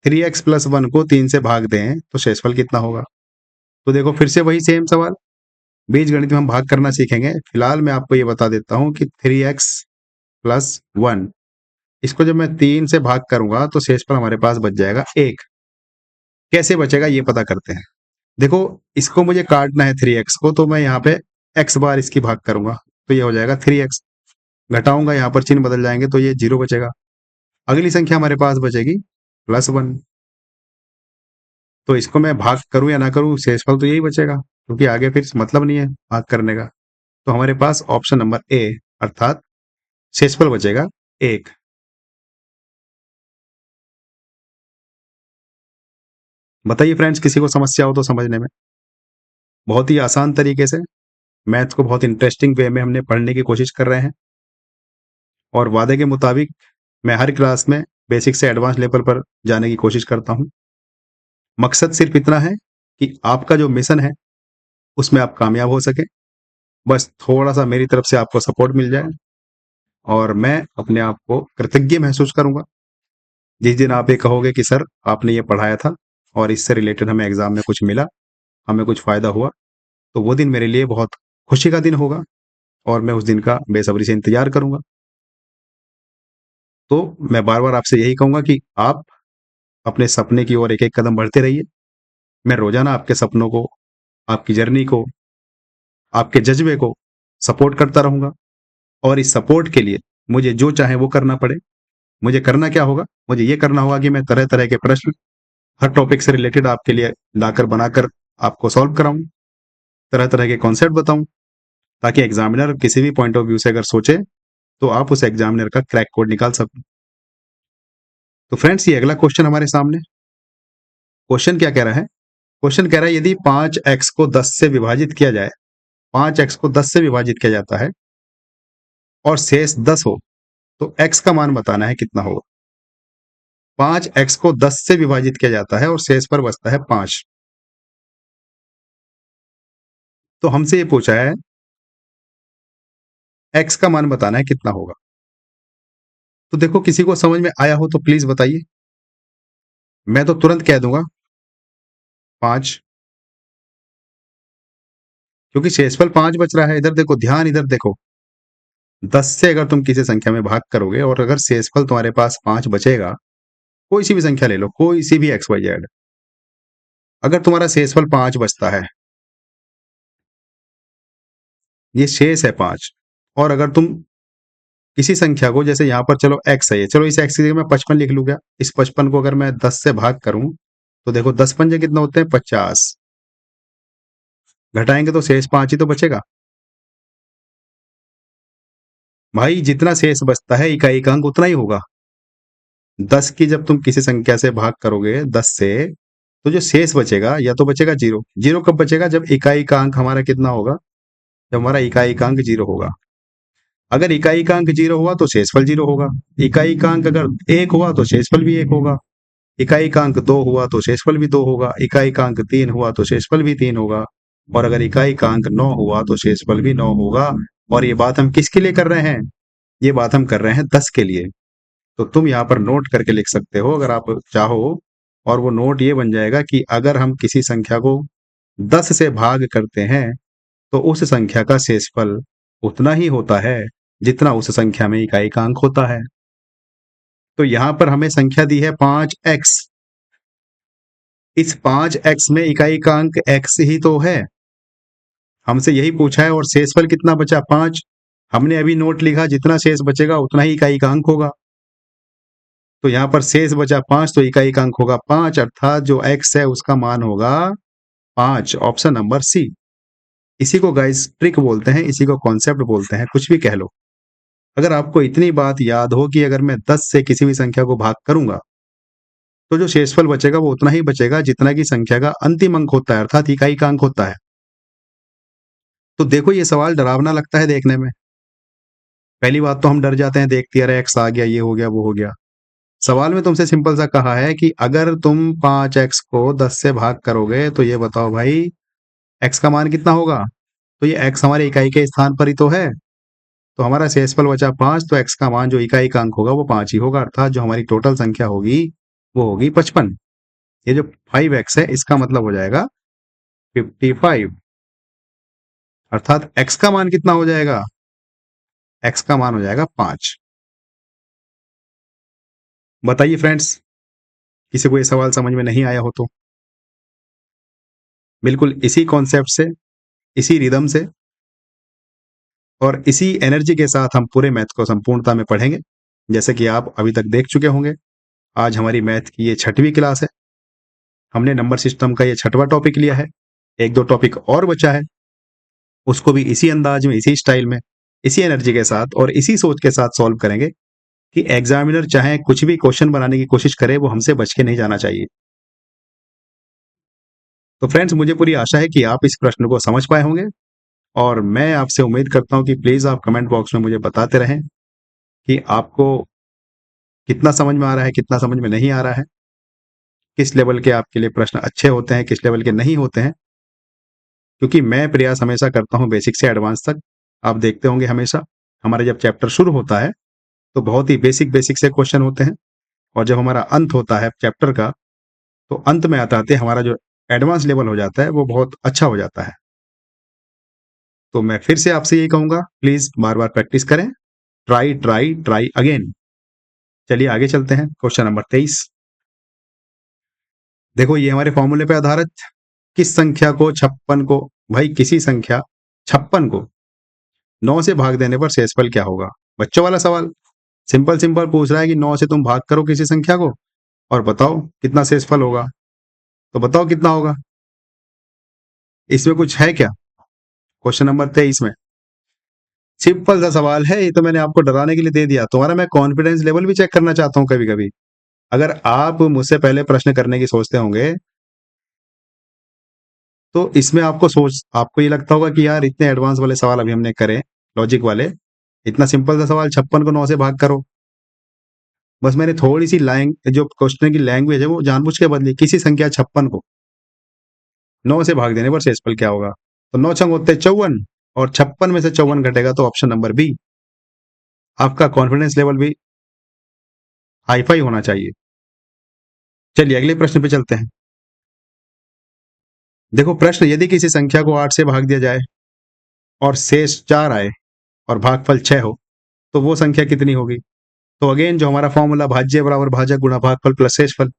3x प्लस 1 को 3 से भाग दें तो शेषफल कितना होगा? तो देखो फिर से वही सेम सवाल, बीज गणित में हम भाग करना सीखेंगे। फिलहाल मैं आपको ये बता देता हूं कि 3x प्लस 1, इसको जब मैं 3 से भाग करूंगा तो शेषफल हमारे पास बच जाएगा 1। कैसे बचेगा ये पता करते हैं। देखो, इसको मुझे काटना है 3x को, तो मैं यहाँ पे x बार इसकी भाग करूंगा तो ये हो जाएगा 3x। घटाऊंगा, यहाँ पर चिन्ह बदल जाएंगे तो ये 0 बचेगा। अगली संख्या हमारे पास बचेगी +1। तो इसको मैं भाग करूं या ना करूं, शेषफल तो यही बचेगा, क्योंकि आगे फिर मतलब नहीं है भाग करने का। तो हमारे पास ऑप्शन नंबर ए, अर्थात शेषफल बचेगा 1। बताइए फ्रेंड्स, किसी को समस्या हो तो समझने में। बहुत ही आसान तरीके से मैथ को बहुत इंटरेस्टिंग वे में हमने पढ़ने की कोशिश कर रहे हैं और वादे के मुताबिक मैं हर क्लास में बेसिक से एडवांस लेवल पर जाने की कोशिश करता हूँ। मकसद सिर्फ इतना है कि आपका जो मिशन है, उसमें आप कामयाब हो सकें। बस थोड़ा-सा मेरी तरफ से आपको सपोर्ट मिल जाए और मैं अपने आप को कृतज्ञ महसूस करूँगा। जिस दिन आप ये कहोगे कि सर आपने ये पढ़ाया था और इससे रिलेटेड हमें एग्ज़ाम में कुछ मिला, हमें कुछ फ़ायदा हुआ, तो वो दिन मेरे लिए बहुत खुशी का दिन होगा और मैं उस दिन का बेसब्री से इंतज़ार करूँगा। तो मैं बार-बार आपसे यही कहूँगा कि आप अपने सपने की ओर एक-एक कदम बढ़ते रहिए। मैं रोज़ाना आपके सपनों को, आपकी जर्नी को, आपके जज़्बे को सपोर्ट करता रहूँगा और इस सपोर्ट के लिए मुझे जो चाहे वो करना पड़े। मुझे करना क्या होगा? मुझे ये करना होगा कि मैं तरह-तरह के प्रश्न हर टॉपिक से रिलेटेड आपके लिए लाकर बनाकर आपको सॉल्व कराऊँ, तरह-तरह के कॉन्सेप्ट बताऊँ, ताकि एग्ज़ामिनर किसी भी पॉइंट ऑफ व्यू से अगर सोचे, तो आप उस एग्ज़ामिनर का क्रैक कोड निकाल सको। तो फ्रेंड्स ये अगला क्वेश्चन हमारे सामने, क्वेश्चन क्या कह रहा है? क्वेश्चन कह रहा है यदि 5x को 10 से विभाजित किया जाए, 5x को 10 से विभाजित किया जाता है और शेष 10 हो, तो x का मान बताना है कितना होगा? 5x को 10 से विभाजित किया जाता है और शेष पर बचता है 5। तो हमसे ये पूछा है x का मान बताना है कितना होगा? तो देखो किसी को समझ में आया हो तो प्लीज़ बताइए। मैं तो तुरंत कह दूँगा 5 क्योंकि शेषफल 5 बच रहा है। इधर देखो, ध्यान इधर देखो। 10 से अगर तुम किसी संख्या में भाग करोगे और अगर शेषफल तुम्हारे पास 5 बचेगा, कोई सी भी संख्या ले लो, कोई सी भी एक्स वाई जेड, अगर तुम्हारा शेषफल 5 बचता है, ये शेष है 5 और अगर तुम किसी संख्या को, जैसे यहाँ पर चलो x है ये, चलो इस x की जगह मैं 55 लिख लूँ क्या? इस 55 को अगर मैं 10 से भाग करूँ, तो देखो 10 पंजे कितने होते हैं? 50। घटाएँगे तो शेष 5 ही तो बचेगा। भाई जितना शेष बचता है इकाई का अंक उतना ही होगा। 10 की जब तुम किसी संख्या से भाग करोगे 10 से, तो जो शेष बचेगा या तो बचेगा 0। 0 कब बचेगा? जब इकाई का अंक हमारा कितना होगा? जब हमारा इकाई का अंक 0 होगा। अगर इकाई का अंक 0 हुआ तो शेषफल 0 होगा। इकाई का अंक अगर 1 हुआ तो शेषफल भी 1 होगा। इकाई का अंक 2 हुआ तो शेषफल भी 2 होगा। इकाई का अंक 3 हुआ तो शेषफल भी 3 होगा। और अगर इकाई का अंक 9 हुआ तो शेषफल भी 9 होगा। और ये बात हम किसके लिए कर रहे हैं? ये बात हम कर रहे हैं 10 के लिए। तो तुम यहाँ पर नोट करके लिख सकते हो अगर आप चाहो, और वो नोट ये बन जाएगा कि अगर हम किसी संख्या को 10 से भाग करते हैं, तो उस संख्या का शेषफल उतना ही होता है जितना उस संख्या में इकाई का अंक होता है। तो यहाँ पर हमें संख्या दी है 5x। इस 5x में इकाई का अंक x ही तो है। हमसे यही पूछा है और शेषफल कितना बचा? 5। हमने अभी नोट लिखा जितना शेष बचेगा उतना ही इकाई का अंक होगा। तो यहाँ पर शेष बचा 5 तो इकाई का अंक होगा 5, अर्थात जो x है उसका मान होगा 5। Option number C. इसी को गाइस ट्रिक बोलते हैं, इसी को कॉन्सेप्ट बोलते हैं, कुछ भी कह लो। अगर आपको इतनी बात याद हो कि अगर मैं 10 से किसी भी संख्या को भाग करूंगा, तो जो शेषफल बचेगा वो उतना ही बचेगा जितना की संख्या का अंतिम अंक होता है, अर्थात इकाई का अंक होता है। तो देखो ये सवाल डरावना लगता है देखने में। पहली बात तो हम डर जाते हैं देखते, अरे एक्स आ गया, ये हो गया, वो हो गया। सवाल में तुमसे सिंपल सा कहा है कि अगर तुम 5x को 10 से भाग करोगे तो ये बताओ भाई x का मान कितना होगा? तो ये x हमारे इकाई के स्थान पर ही तो है। तो हमारा शेषफल बचा 5, तो x का मान जो इकाई का अंक होगा वो 5 ही होगा, अर्थात जो हमारी टोटल संख्या होगी वो होगी 55। ये जो 5x है इसका मतलब हो जाएगा 55, अर्थात x का मान कितना हो जाएगा? x का मान हो जाएगा 5। बताइए फ्रेंड्स, किसी को ये सवाल समझ में नहीं आया हो तो? बिल्कुल इसी कॉन्सेप्ट से, इसी रिदम से और इसी एनर्जी के साथ हम पूरे मैथ को संपूर्णता में पढ़ेंगे। जैसे कि आप अभी तक देख चुके होंगे, आज हमारी मैथ की ये 6वीं क्लास है। हमने नंबर सिस्टम का ये 6वां टॉपिक लिया है। 1-2 टॉपिक और बचा है, उसको भी इसी अंदाज में, इसी स्टाइल में, इसी एनर्जी के साथ और इसी सोच के साथ सॉल्व करेंगे कि एग्जामिनर चाहे कुछ भी क्वेश्चन बनाने की कोशिश करे, वो हमसे बच के नहीं जाना चाहिए। तो फ्रेंड्स, मुझे पूरी आशा है कि आप इस प्रश्न को समझ पाए होंगे और मैं आपसे उम्मीद करता हूं कि प्लीज आप कमेंट बॉक्स में मुझे बताते रहें कि आपको कितना समझ में आ रहा है, कितना समझ में नहीं आ रहा है, किस लेवल के आपके लिए प्रश्न अच्छे होते हैं, किस लेवल के नहीं होते हैं। क्योंकि मैं प्रयास हमेशा करता हूं बेसिक से एडवांस तक। आप देखते होंगे हमेशा हमारा जब चैप्टर शुरू होता है तो बहुत ही बेसिक बेसिक से क्वेश्चन होते हैं, और जब हमारा अंत होता है चैप्टर का तो अंत में आते आते हमारा जो एडवांस लेवल हो जाता है वो बहुत अच्छा हो जाता है। तो मैं फिर से आपसे यही कहूंगा, प्लीज बार बार प्रैक्टिस करें। Try try try again. चलिए आगे चलते हैं। Question number 23। देखो, ये हमारे फॉर्मूले पे आधारित किस संख्या को 56 को, भाई किसी संख्या 56 को 9 से भाग देने पर शेषफल क्या होगा? बच्चों वाला सवाल। सिंपल सिंपल पूछ रहा है कि 9 से तुम भाग करो किसी संख्या को और बताओ कितना शेषफल होगा। तो बताओ कितना होगा। इसमें कुछ है क्या? क्वेश्चन नंबर 23 में सिंपल सा सवाल है। ये तो मैंने आपको डराने के लिए दे दिया। तुम्हारा मैं कॉन्फिडेंस लेवल भी चेक करना चाहता हूं कभी कभी। अगर आप मुझसे पहले प्रश्न करने की सोचते होंगे तो इसमें आपको ये लगता होगा कि यार इतने एडवांस वाले सवाल अभी हमने करे, लॉजिक वाले, इतना सिंपल सा सवाल 56 को 9 से भाग करो। बस मैंने थोड़ी सी जो क्वेश्चन की लैंग्वेज है वो जानबूझ के बदली। किसी संख्या 56 को 9 से भाग देने पर शेषफल क्या होगा? तो 9 छंग होते 54 और 56 में से 54 घटेगा तो ऑप्शन नंबर बी। आपका कॉन्फिडेंस लेवल भी हाई फाई होना चाहिए। चलिए अगले प्रश्न पे चलते हैं। देखो प्रश्न, यदि किसी संख्या को 8 से भाग दिया जाए और शेष 4 आए और भागफल 6 हो तो वो संख्या कितनी होगी? तो अगेन जो हमारा फॉर्मूला भाज्य बराबर भाजक गुणा भागफल प्लस शेषफल,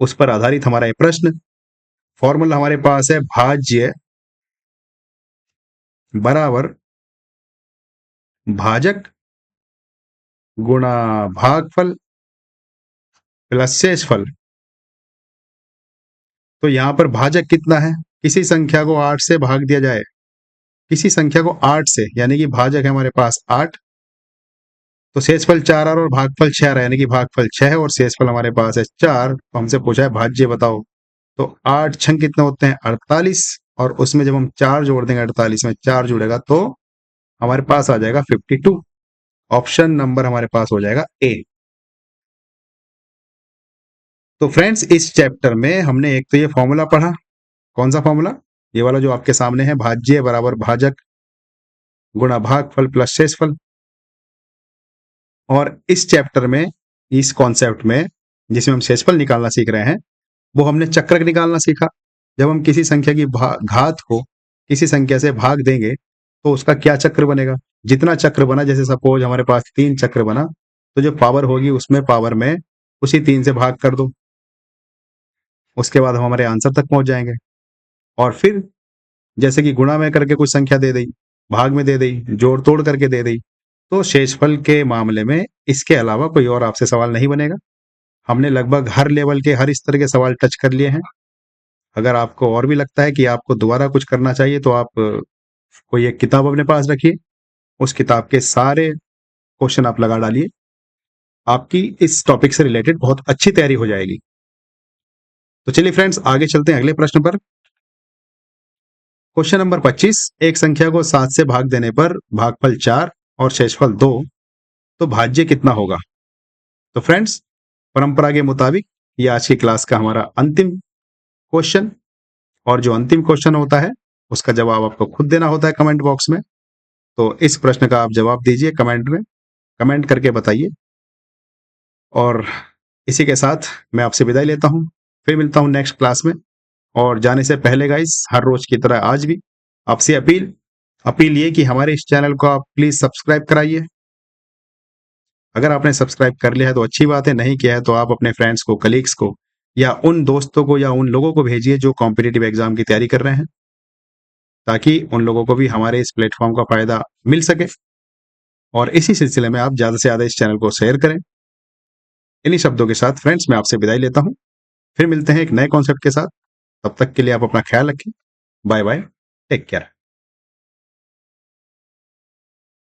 उस पर आधारित हमारा ये प्रश्न। फॉर्मूला हमारे पास है भाज्य बराबर भाजक गुणा भागफल प्लस शेषफल। तो यहां पर भाजक कितना है? किसी संख्या को 8 से भाग दिया जाए, किसी संख्या को 8 से, यानी कि भाजक है हमारे पास 8, तो शेषफल 4 और भागफल 6 रहा, यानी कि भागफल 6 है और शेषफल हमारे पास है 4। तो हमसे पूछा है भाज्य बताओ। तो 8 छंग कितने होते हैं? 48, और उसमें जब हम 4 जोड़ देंगे, 48 में 4 जुड़ेगा तो हमारे पास आ जाएगा 52। ऑप्शन नंबर हमारे पास हो जाएगा ए। तो फ्रेंड्स, इस चैप्टर में हमने एक तो ये फॉर्मूला पढ़ा। कौन सा फॉर्मूला? ये वाला जो आपके सामने है, भाज्य बराबर भाजक गुणा भागफल प्लस शेषफल। और इस चैप्टर में, इस कॉन्सेप्ट में जिसमें हम शेषफल निकालना सीख रहे हैं, वो हमने चक्रक निकालना सीखा। जब हम किसी संख्या की घात को किसी संख्या से भाग देंगे तो उसका क्या चक्र बनेगा। जितना चक्र बना, जैसे सपोज हमारे पास 3 चक्र बना, तो जो पावर होगी उसमें पावर में उसी 3 से भाग कर दो, उसके बाद हम हमारे आंसर तक पहुंच जाएंगे। और फिर जैसे कि गुणा में करके कुछ संख्या दे दी, भाग में दे दी, जोड़ तोड़ करके दे दी, तो शेषफल के मामले में इसके अलावा कोई और आपसे सवाल नहीं बनेगा। हमने लगभग हर लेवल के हर स्तर के सवाल टच कर लिए हैं। अगर आपको और भी लगता है कि आपको दोबारा कुछ करना चाहिए तो आप कोई एक किताब अपने पास रखिए, उस किताब के सारे क्वेश्चन आप लगा डालिए। आपकी इस टॉपिक से रिलेटेड बहुत अच्छी तैयारी हो जाएगी। तो चलिए फ्रेंड्स, आगे चलते हैं अगले प्रश्न पर। Question number 25। एक संख्या को 7 से भाग देने पर भागफल 4 और शेषफल 2, तो भाज्य कितना होगा? तो फ्रेंड्स, परंपरा के मुताबिक ये आज की क्लास का हमारा अंतिम क्वेश्चन, और जो अंतिम क्वेश्चन होता है उसका जवाब आपको खुद देना होता है कमेंट बॉक्स में। तो इस प्रश्न का आप जवाब दीजिए कमेंट में, कमेंट करके बताइए। और इसी के साथ मैं आपसे विदाई लेता हूं, फिर मिलता हूं नेक्स्ट क्लास में। और जाने से पहले गाइस, हर रोज की तरह आज भी आपसे अपील ये कि हमारे इस चैनल को आप प्लीज सब्सक्राइब कराइए। अगर आपने सब्सक्राइब कर लिया है तो अच्छी बात है, नहीं किया है तो आप अपने फ्रेंड्स को, कलीग्स को, या उन दोस्तों को या उन लोगों को भेजिए जो कॉम्पिटिटिव एग्जाम की तैयारी कर रहे हैं, ताकि उन लोगों को भी हमारे इस प्लेटफॉर्म का फायदा मिल सके। और इसी सिलसिले में आप ज्यादा से ज्यादा इस चैनल को शेयर करें। इन्हीं शब्दों के साथ फ्रेंड्स मैं आपसे विदाई लेता हूं, फिर मिलते हैं एक नए कॉन्सेप्ट के साथ। तब तक के लिए आप अपना ख्याल रखें। Bye bye, take care.